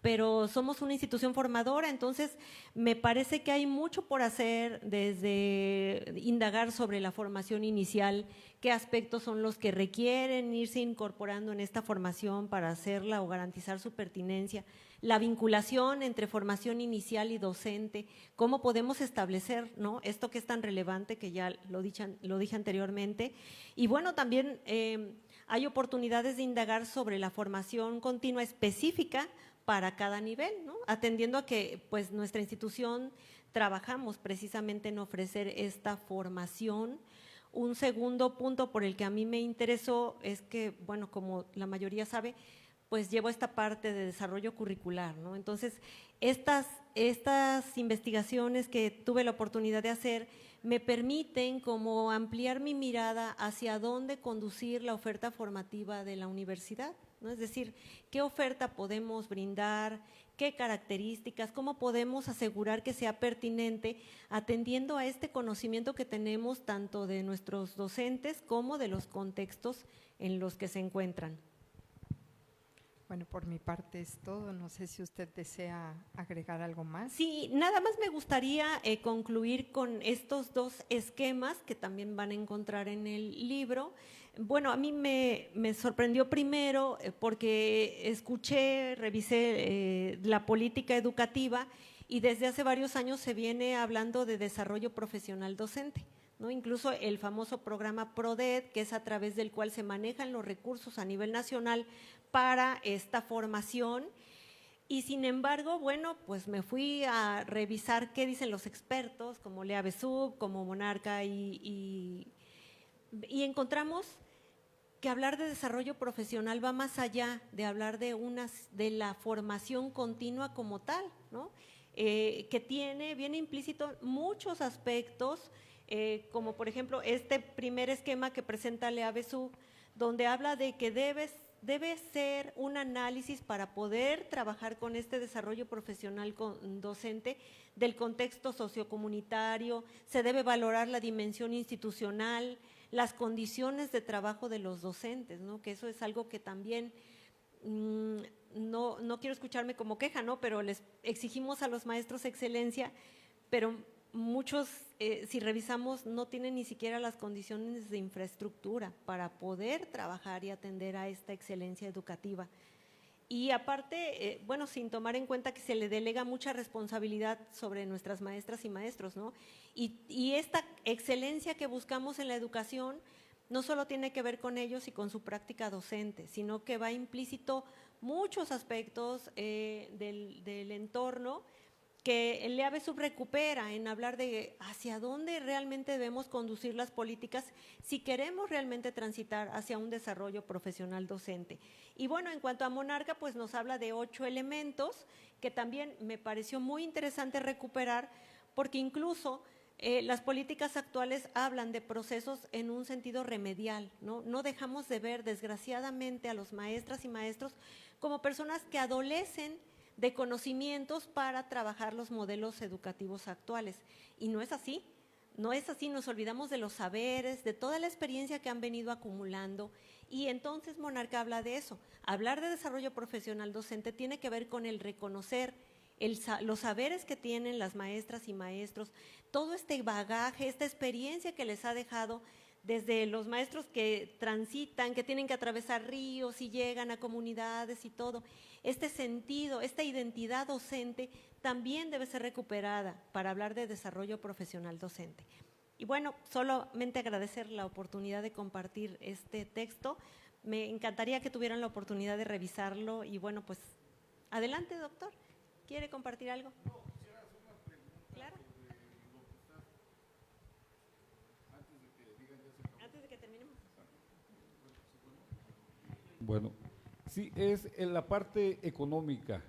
S6: Pero somos una institución formadora, entonces me parece que hay mucho por hacer, desde indagar sobre la formación inicial, qué aspectos son los que requieren irse incorporando en esta formación para hacerla o garantizar su pertinencia, la vinculación entre formación inicial y docente, cómo podemos establecer, ¿no?, esto que es tan relevante, que ya lo dije anteriormente, y bueno, también hay oportunidades de indagar sobre la formación continua específica para cada nivel, ¿no?, atendiendo a que pues nuestra institución trabajamos precisamente en ofrecer esta formación. Un segundo punto por el que a mí me interesó es que, bueno, como la mayoría sabe, pues llevo esta parte de desarrollo curricular, ¿no? Entonces, estas investigaciones que tuve la oportunidad de hacer me permiten como ampliar mi mirada hacia dónde conducir la oferta formativa de la universidad, ¿no? Es decir, qué oferta podemos brindar, qué características, cómo podemos asegurar que sea pertinente, atendiendo a este conocimiento que tenemos tanto de nuestros docentes como de los contextos en los que se encuentran.
S5: Bueno, por mi parte es todo. No sé si usted desea agregar algo más.
S6: Sí, nada más me gustaría concluir con estos dos esquemas que también van a encontrar en el libro. Bueno, a mí me sorprendió primero porque revisé la política educativa y desde hace varios años se viene hablando de desarrollo profesional docente, ¿no? Incluso el famoso programa PRODED, que es a través del cual se manejan los recursos a nivel nacional para esta formación. Y sin embargo, bueno, pues me fui a revisar qué dicen los expertos, como Lea Besub, como Monarca, y encontramos que hablar de desarrollo profesional va más allá de hablar de la formación continua como tal, ¿no? Que viene implícito muchos aspectos, como por ejemplo este primer esquema que presenta Lea Besub, donde habla de que debes debe ser un análisis para poder trabajar con este desarrollo profesional docente del contexto sociocomunitario, se debe valorar la dimensión institucional, las condiciones de trabajo de los docentes, ¿no? Que eso es algo que también, no quiero escucharme como queja, ¿no? Pero les exigimos a los maestros excelencia, pero muchos, si revisamos, no tienen ni siquiera las condiciones de infraestructura para poder trabajar y atender a esta excelencia educativa. Y aparte, bueno, sin tomar en cuenta que se le delega mucha responsabilidad sobre nuestras maestras y maestros, ¿no? Y esta excelencia que buscamos en la educación no solo tiene que ver con ellos y con su práctica docente, sino que va implícito muchos aspectos del entorno que el EABE recupera en hablar de hacia dónde realmente debemos conducir las políticas si queremos realmente transitar hacia un desarrollo profesional docente. Y bueno, en cuanto a Monarca, pues nos habla de 8 elementos que también me pareció muy interesante recuperar, porque incluso las políticas actuales hablan de procesos en un sentido remedial, ¿no? No dejamos de ver, desgraciadamente, a los maestras y maestros como personas que adolecen de conocimientos para trabajar los modelos educativos actuales. Y no es así, nos olvidamos de los saberes, de toda la experiencia que han venido acumulando. Y entonces Monarca habla de eso. Hablar de desarrollo profesional docente tiene que ver con el reconocer los saberes que tienen las maestras y maestros, todo este bagaje, esta experiencia que les ha dejado desde los maestros que transitan, que tienen que atravesar ríos y llegan a comunidades y todo. Este sentido, esta identidad docente también debe ser recuperada para hablar de desarrollo profesional docente. Y bueno, solamente agradecer la oportunidad de compartir este texto. Me encantaría que tuvieran la oportunidad de revisarlo y bueno, pues adelante, doctor. ¿Quiere compartir algo? No, quisiera hacer una pregunta. Claro. Antes de que terminemos.
S7: Bueno, sí, es en la parte económica.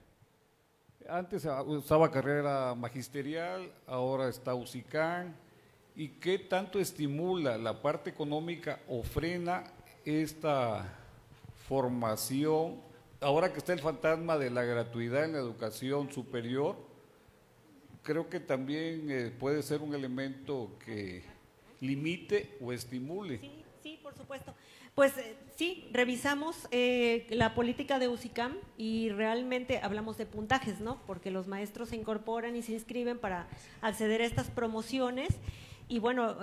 S7: Antes usaba carrera magisterial, ahora está UCICAN. ¿Y qué tanto estimula la parte económica o frena esta formación? Ahora que está el fantasma de la gratuidad en la educación superior, creo que también puede ser un elemento que limite o estimule.
S6: Sí, por supuesto. Pues sí, revisamos la política de UCICAM y realmente hablamos de puntajes, ¿no? Porque los maestros se incorporan y se inscriben para acceder a estas promociones y bueno,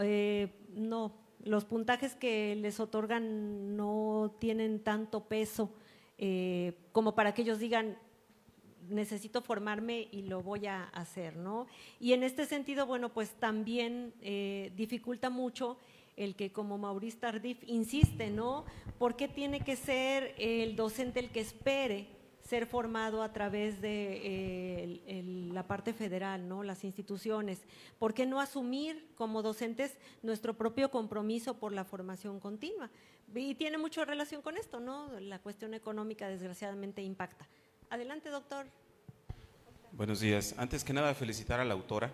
S6: no, los puntajes que les otorgan no tienen tanto peso como para que ellos digan, necesito formarme y lo voy a hacer, ¿no? Y en este sentido, bueno, pues también dificulta mucho el que como Maurice Tardif insiste, ¿no? ¿Por qué tiene que ser el docente el que espere ser formado a través de la parte federal, ¿no? Las instituciones. ¿Por qué no asumir como docentes nuestro propio compromiso por la formación continua? Y tiene mucha relación con esto, ¿no? La cuestión económica desgraciadamente impacta. Adelante, doctor.
S8: Buenos días. Antes que nada, felicitar a la autora.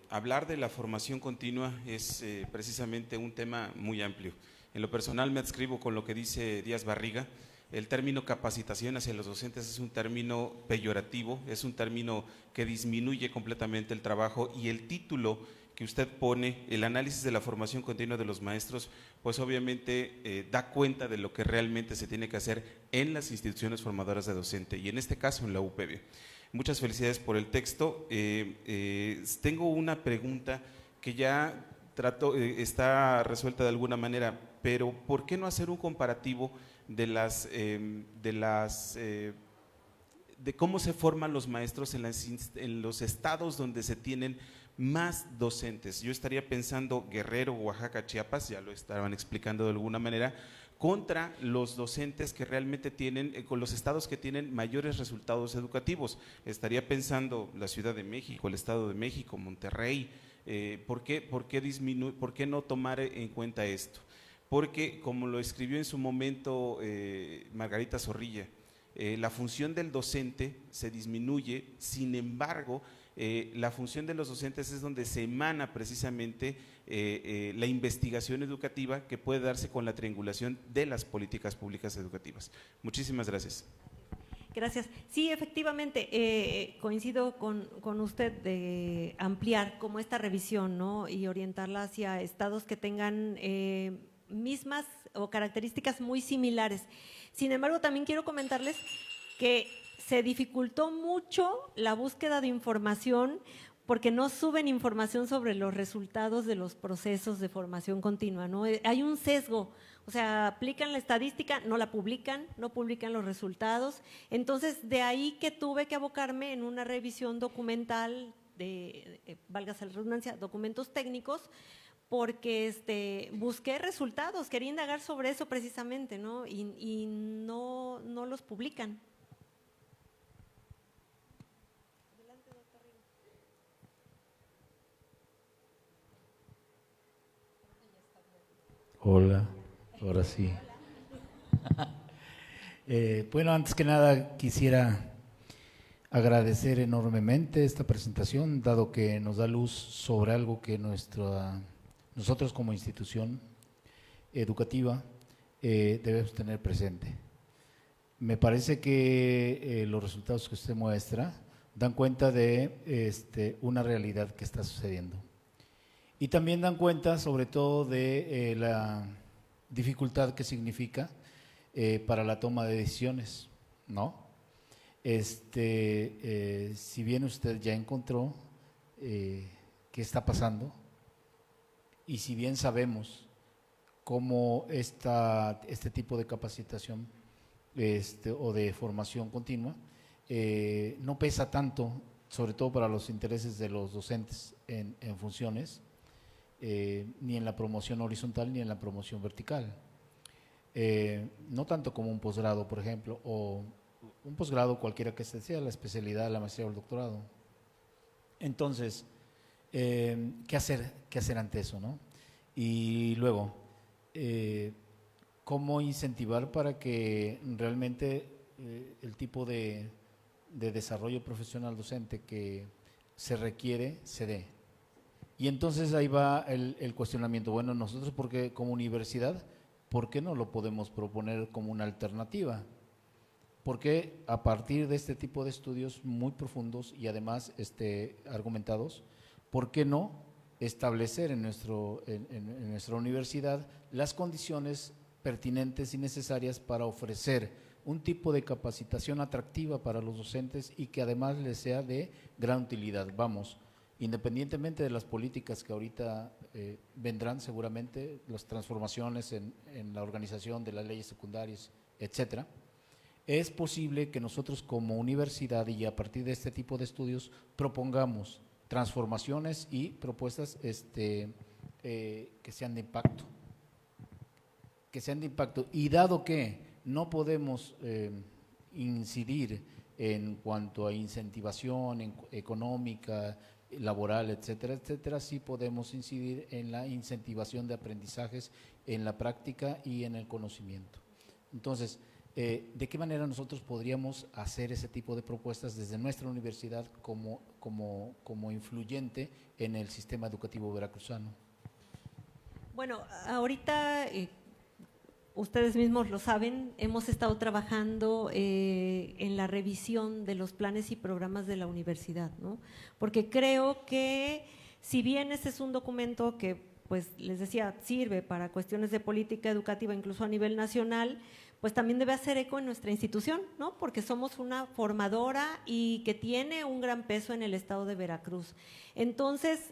S8: Hablar de la formación continua es precisamente un tema muy amplio. En lo personal me adscribo con lo que dice Díaz Barriga. El término capacitación hacia los docentes es un término peyorativo, es un término que disminuye completamente el trabajo y el título que usted pone, el análisis de la formación continua de los maestros, pues obviamente da cuenta de lo que realmente se tiene que hacer en las instituciones formadoras de docente y en este caso en la UPB. Muchas felicidades por el texto. Tengo una pregunta que ya está resuelta de alguna manera, pero ¿por qué no hacer un comparativo de cómo se forman los maestros en los estados donde se tienen más docentes? Yo estaría pensando Guerrero, Oaxaca, Chiapas, ya lo estaban explicando de alguna manera, contra los docentes que realmente tienen, con los estados que tienen mayores resultados educativos. Estaría pensando la Ciudad de México, el Estado de México, Monterrey. ¿Por qué no tomar en cuenta esto? Porque, como lo escribió en su momento Margarita Zorrilla, la función del docente se disminuye, sin embargo, la función de los docentes es donde se emana precisamente la investigación educativa que puede darse con la triangulación de las políticas públicas educativas. Muchísimas gracias.
S6: Gracias. Sí, efectivamente, coincido con usted de ampliar como esta revisión, ¿no? Y orientarla hacia estados que tengan mismas o características muy similares. Sin embargo, también quiero comentarles que se dificultó mucho la búsqueda de información porque no suben información sobre los resultados de los procesos de formación continua, ¿no? Hay un sesgo, o sea, aplican la estadística, no la publican, no publican los resultados. Entonces, de ahí que tuve que abocarme en una revisión documental de, válgase la redundancia, documentos técnicos, porque busqué resultados, quería indagar sobre eso precisamente, ¿no? Y no los publican.
S9: Hola, ahora sí. Bueno, antes que nada quisiera agradecer enormemente esta presentación, dado que nos da luz sobre algo que nosotros como institución educativa debemos tener presente. Me parece que los resultados que usted muestra dan cuenta de una realidad que está sucediendo. Y también dan cuenta, sobre todo, de la dificultad que significa para la toma de decisiones, ¿no? Si bien usted ya encontró qué está pasando, y si bien sabemos cómo este tipo de capacitación o de formación continua no pesa tanto, sobre todo para los intereses de los docentes en funciones, ni en la promoción horizontal ni en la promoción vertical. No tanto como un posgrado, por ejemplo, o un posgrado cualquiera que sea, la especialidad, la maestría o el doctorado. Entonces, ¿qué hacer ante eso, no? Y luego, ¿cómo incentivar para que realmente el tipo de desarrollo profesional docente que se requiere se dé? Y entonces ahí va el cuestionamiento. Bueno, nosotros porque como universidad, ¿por qué no lo podemos proponer como una alternativa? Porque a partir de este tipo de estudios muy profundos y además argumentados, ¿por qué no establecer en nuestra universidad las condiciones pertinentes y necesarias para ofrecer un tipo de capacitación atractiva para los docentes y que además les sea de gran utilidad? Vamos, independientemente de las políticas que ahorita vendrán seguramente, las transformaciones en la organización de las leyes secundarias, etcétera, es posible que nosotros como universidad y a partir de este tipo de estudios propongamos transformaciones y propuestas que sean de impacto. Y dado que no podemos incidir en cuanto a incentivación económica, laboral, etcétera, etcétera, sí podemos incidir en la incentivación de aprendizajes en la práctica y en el conocimiento. Entonces, ¿de qué manera nosotros podríamos hacer ese tipo de propuestas desde nuestra universidad como influyente en el sistema educativo veracruzano?
S6: Bueno, ahorita ustedes mismos lo saben, hemos estado trabajando en la revisión de los planes y programas de la universidad, ¿no? Porque creo que si bien este es un documento que, pues les decía, sirve para cuestiones de política educativa incluso a nivel nacional, pues también debe hacer eco en nuestra institución, ¿no? Porque somos una formadora y que tiene un gran peso en el estado de Veracruz. Entonces,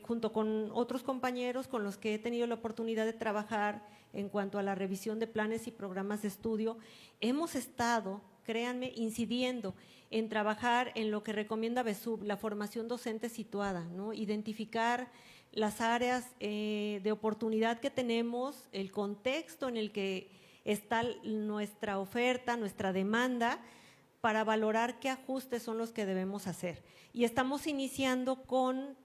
S6: junto con otros compañeros con los que he tenido la oportunidad de trabajar en cuanto a la revisión de planes y programas de estudio, hemos estado, créanme, incidiendo en trabajar en lo que recomienda BESUB, la formación docente situada, ¿no? Identificar las áreas de oportunidad que tenemos, el contexto en el que está nuestra oferta, nuestra demanda, para valorar qué ajustes son los que debemos hacer. Y estamos iniciando con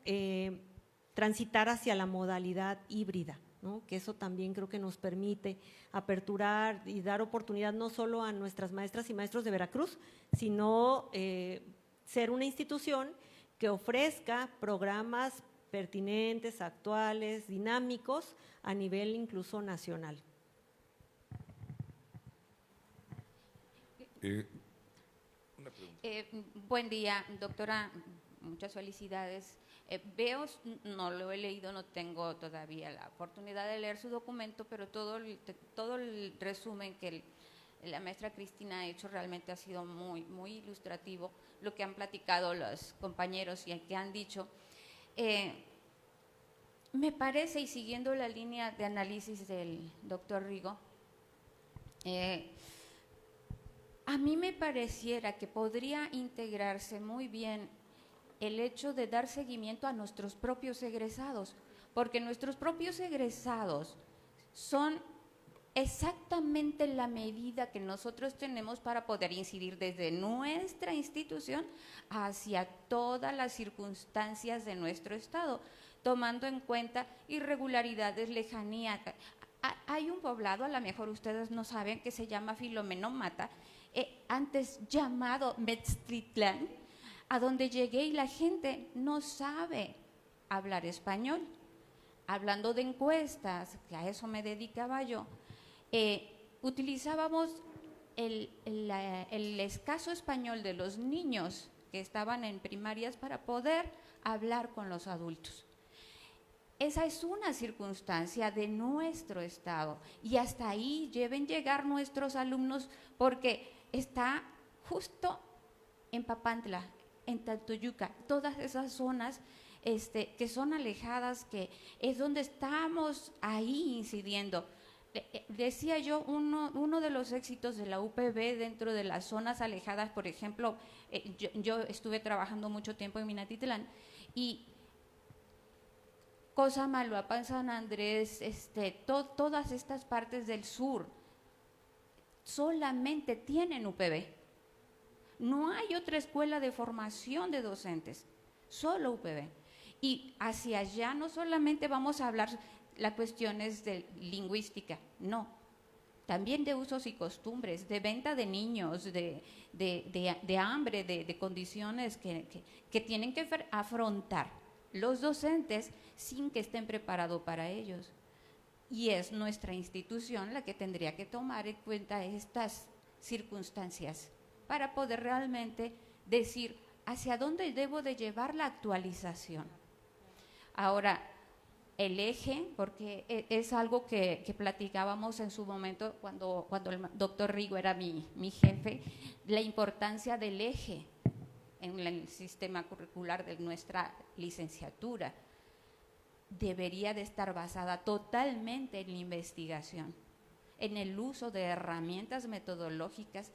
S6: transitar hacia la modalidad híbrida, ¿no? Que eso también creo que nos permite aperturar y dar oportunidad no solo a nuestras maestras y maestros de Veracruz, sino ser una institución que ofrezca programas pertinentes, actuales, dinámicos, a nivel incluso nacional.
S4: Una pregunta.
S10: Buen día, doctora, muchas felicidades. Veo, no lo he leído, no tengo todavía la oportunidad de leer su documento, pero todo el resumen que la maestra Cristina ha hecho realmente ha sido muy, muy ilustrativo, lo que han platicado los compañeros y que han dicho. Me parece, y siguiendo la línea de análisis del doctor Rigo, a mí me pareciera que podría integrarse muy bien el hecho de dar seguimiento a nuestros propios egresados, porque nuestros propios egresados son exactamente la medida que nosotros tenemos para poder incidir desde nuestra institución hacia todas las circunstancias de nuestro estado, tomando en cuenta irregularidades, lejanía. Hay un poblado, a lo mejor ustedes no saben, que se llama Filomeno Mata, antes llamado Metztitlán, a donde llegué y la gente no sabe hablar español. Hablando de encuestas, que a eso me dedicaba yo, utilizábamos el escaso español de los niños que estaban en primarias para poder hablar con los adultos. Esa es una circunstancia de nuestro estado y hasta ahí deben llegar nuestros alumnos, porque está justo en Papantla, en Tantoyuca, todas esas zonas que son alejadas, que es donde estamos ahí incidiendo. Decía yo, uno de los éxitos de la UPB dentro de las zonas alejadas, por ejemplo, yo estuve trabajando mucho tiempo en Minatitlán y Cosamaloapan, San Andrés, todas estas partes del sur solamente tienen UPB. No hay otra escuela de formación de docentes, solo UPB. Y hacia allá no solamente vamos a hablar las cuestiones de lingüística, no, también de usos y costumbres, de venta de niños, de hambre, de condiciones que tienen que afrontar los docentes sin que estén preparados para ellos. Y es nuestra institución la que tendría que tomar en cuenta estas circunstancias para poder realmente decir hacia dónde debo de llevar la actualización. Ahora, el eje, porque es algo que platicábamos en su momento cuando el doctor Rigo era mi jefe, la importancia del eje en el sistema curricular de nuestra licenciatura. Debería de estar basada totalmente en la investigación, en el uso de herramientas metodológicas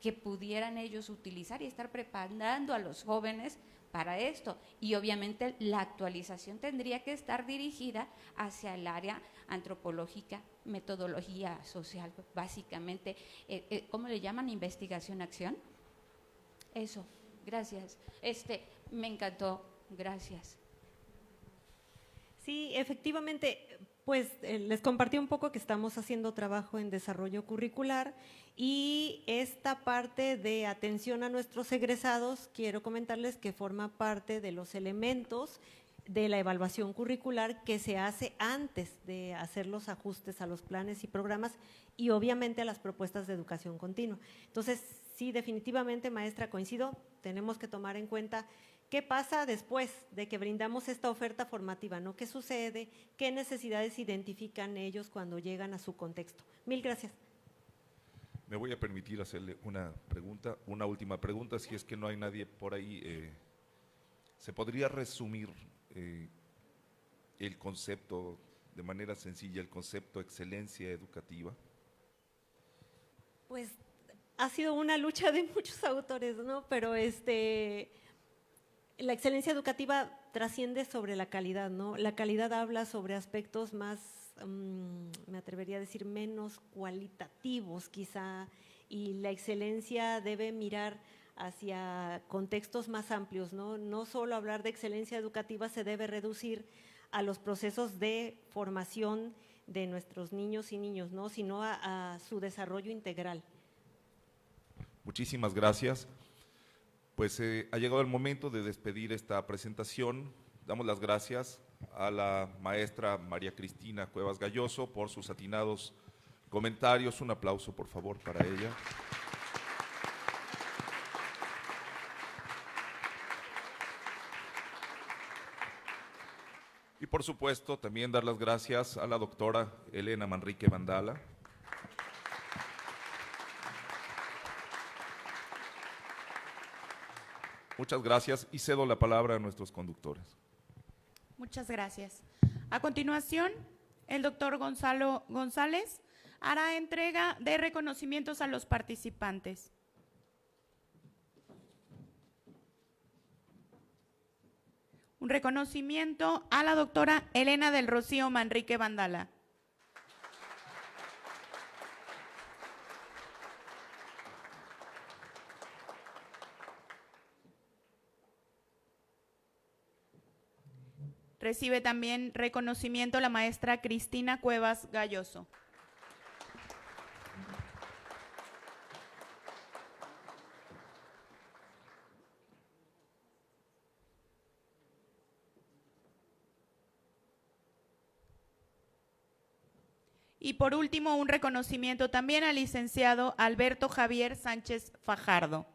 S10: que pudieran ellos utilizar y estar preparando a los jóvenes para esto. Y obviamente la actualización tendría que estar dirigida hacia el área antropológica, metodología social, básicamente, ¿cómo le llaman? Investigación-acción. Eso, gracias. Me encantó, gracias.
S6: Sí, efectivamente, pues les compartí un poco que estamos haciendo trabajo en desarrollo curricular y esta parte de atención a nuestros egresados, quiero comentarles que forma parte de los elementos de la evaluación curricular que se hace antes de hacer los ajustes a los planes y programas y obviamente a las propuestas de educación continua. Entonces, sí, definitivamente, maestra, coincido, tenemos que tomar en cuenta qué pasa después de que brindamos esta oferta formativa, ¿no? ¿Qué sucede? ¿Qué necesidades identifican ellos cuando llegan a su contexto? Mil gracias.
S4: Me voy a permitir hacerle una pregunta, una última pregunta, si es que no hay nadie por ahí. ¿Se podría resumir el concepto, de manera sencilla, el concepto excelencia educativa?
S6: Pues ha sido una lucha de muchos autores, ¿no? Pero la excelencia educativa trasciende sobre la calidad, ¿no? La calidad habla sobre aspectos más, me atrevería a decir, menos cualitativos quizá, y la excelencia debe mirar hacia contextos más amplios, ¿no? No solo hablar de excelencia educativa se debe reducir a los procesos de formación de nuestros niños y niñas, ¿no? Sino a su desarrollo integral.
S4: Muchísimas gracias. Pues ha llegado el momento de despedir esta presentación. Damos las gracias a la maestra María Cristina Cuevas Galloso por sus atinados comentarios. Un aplauso, por favor, para ella. Y por supuesto, también dar las gracias a la doctora Elena Manrique Vandala. Muchas gracias y cedo la palabra a nuestros conductores.
S3: Muchas gracias. A continuación, el doctor Gonzalo González hará entrega de reconocimientos a los participantes. Un reconocimiento a la doctora Elena del Rocío Manrique Vandala. Recibe también reconocimiento la maestra Cristina Cuevas Galloso. Y por último, un reconocimiento también al licenciado Alberto Javier Sánchez Fajardo.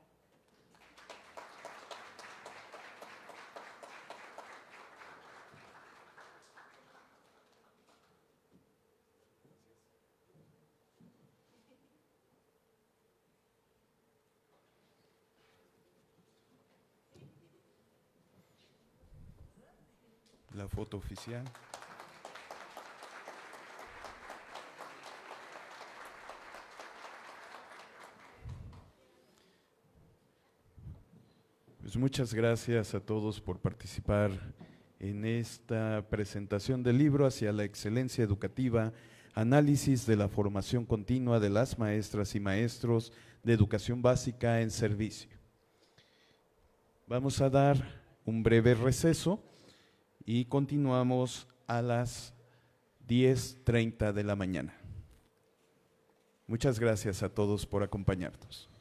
S1: La foto oficial. Pues muchas gracias a todos por participar en esta presentación del libro Hacia la excelencia educativa, análisis de la formación continua de las maestras y maestros de educación básica en servicio. Vamos a dar un breve receso y continuamos a las 10:30 de la mañana. Muchas gracias a todos por acompañarnos.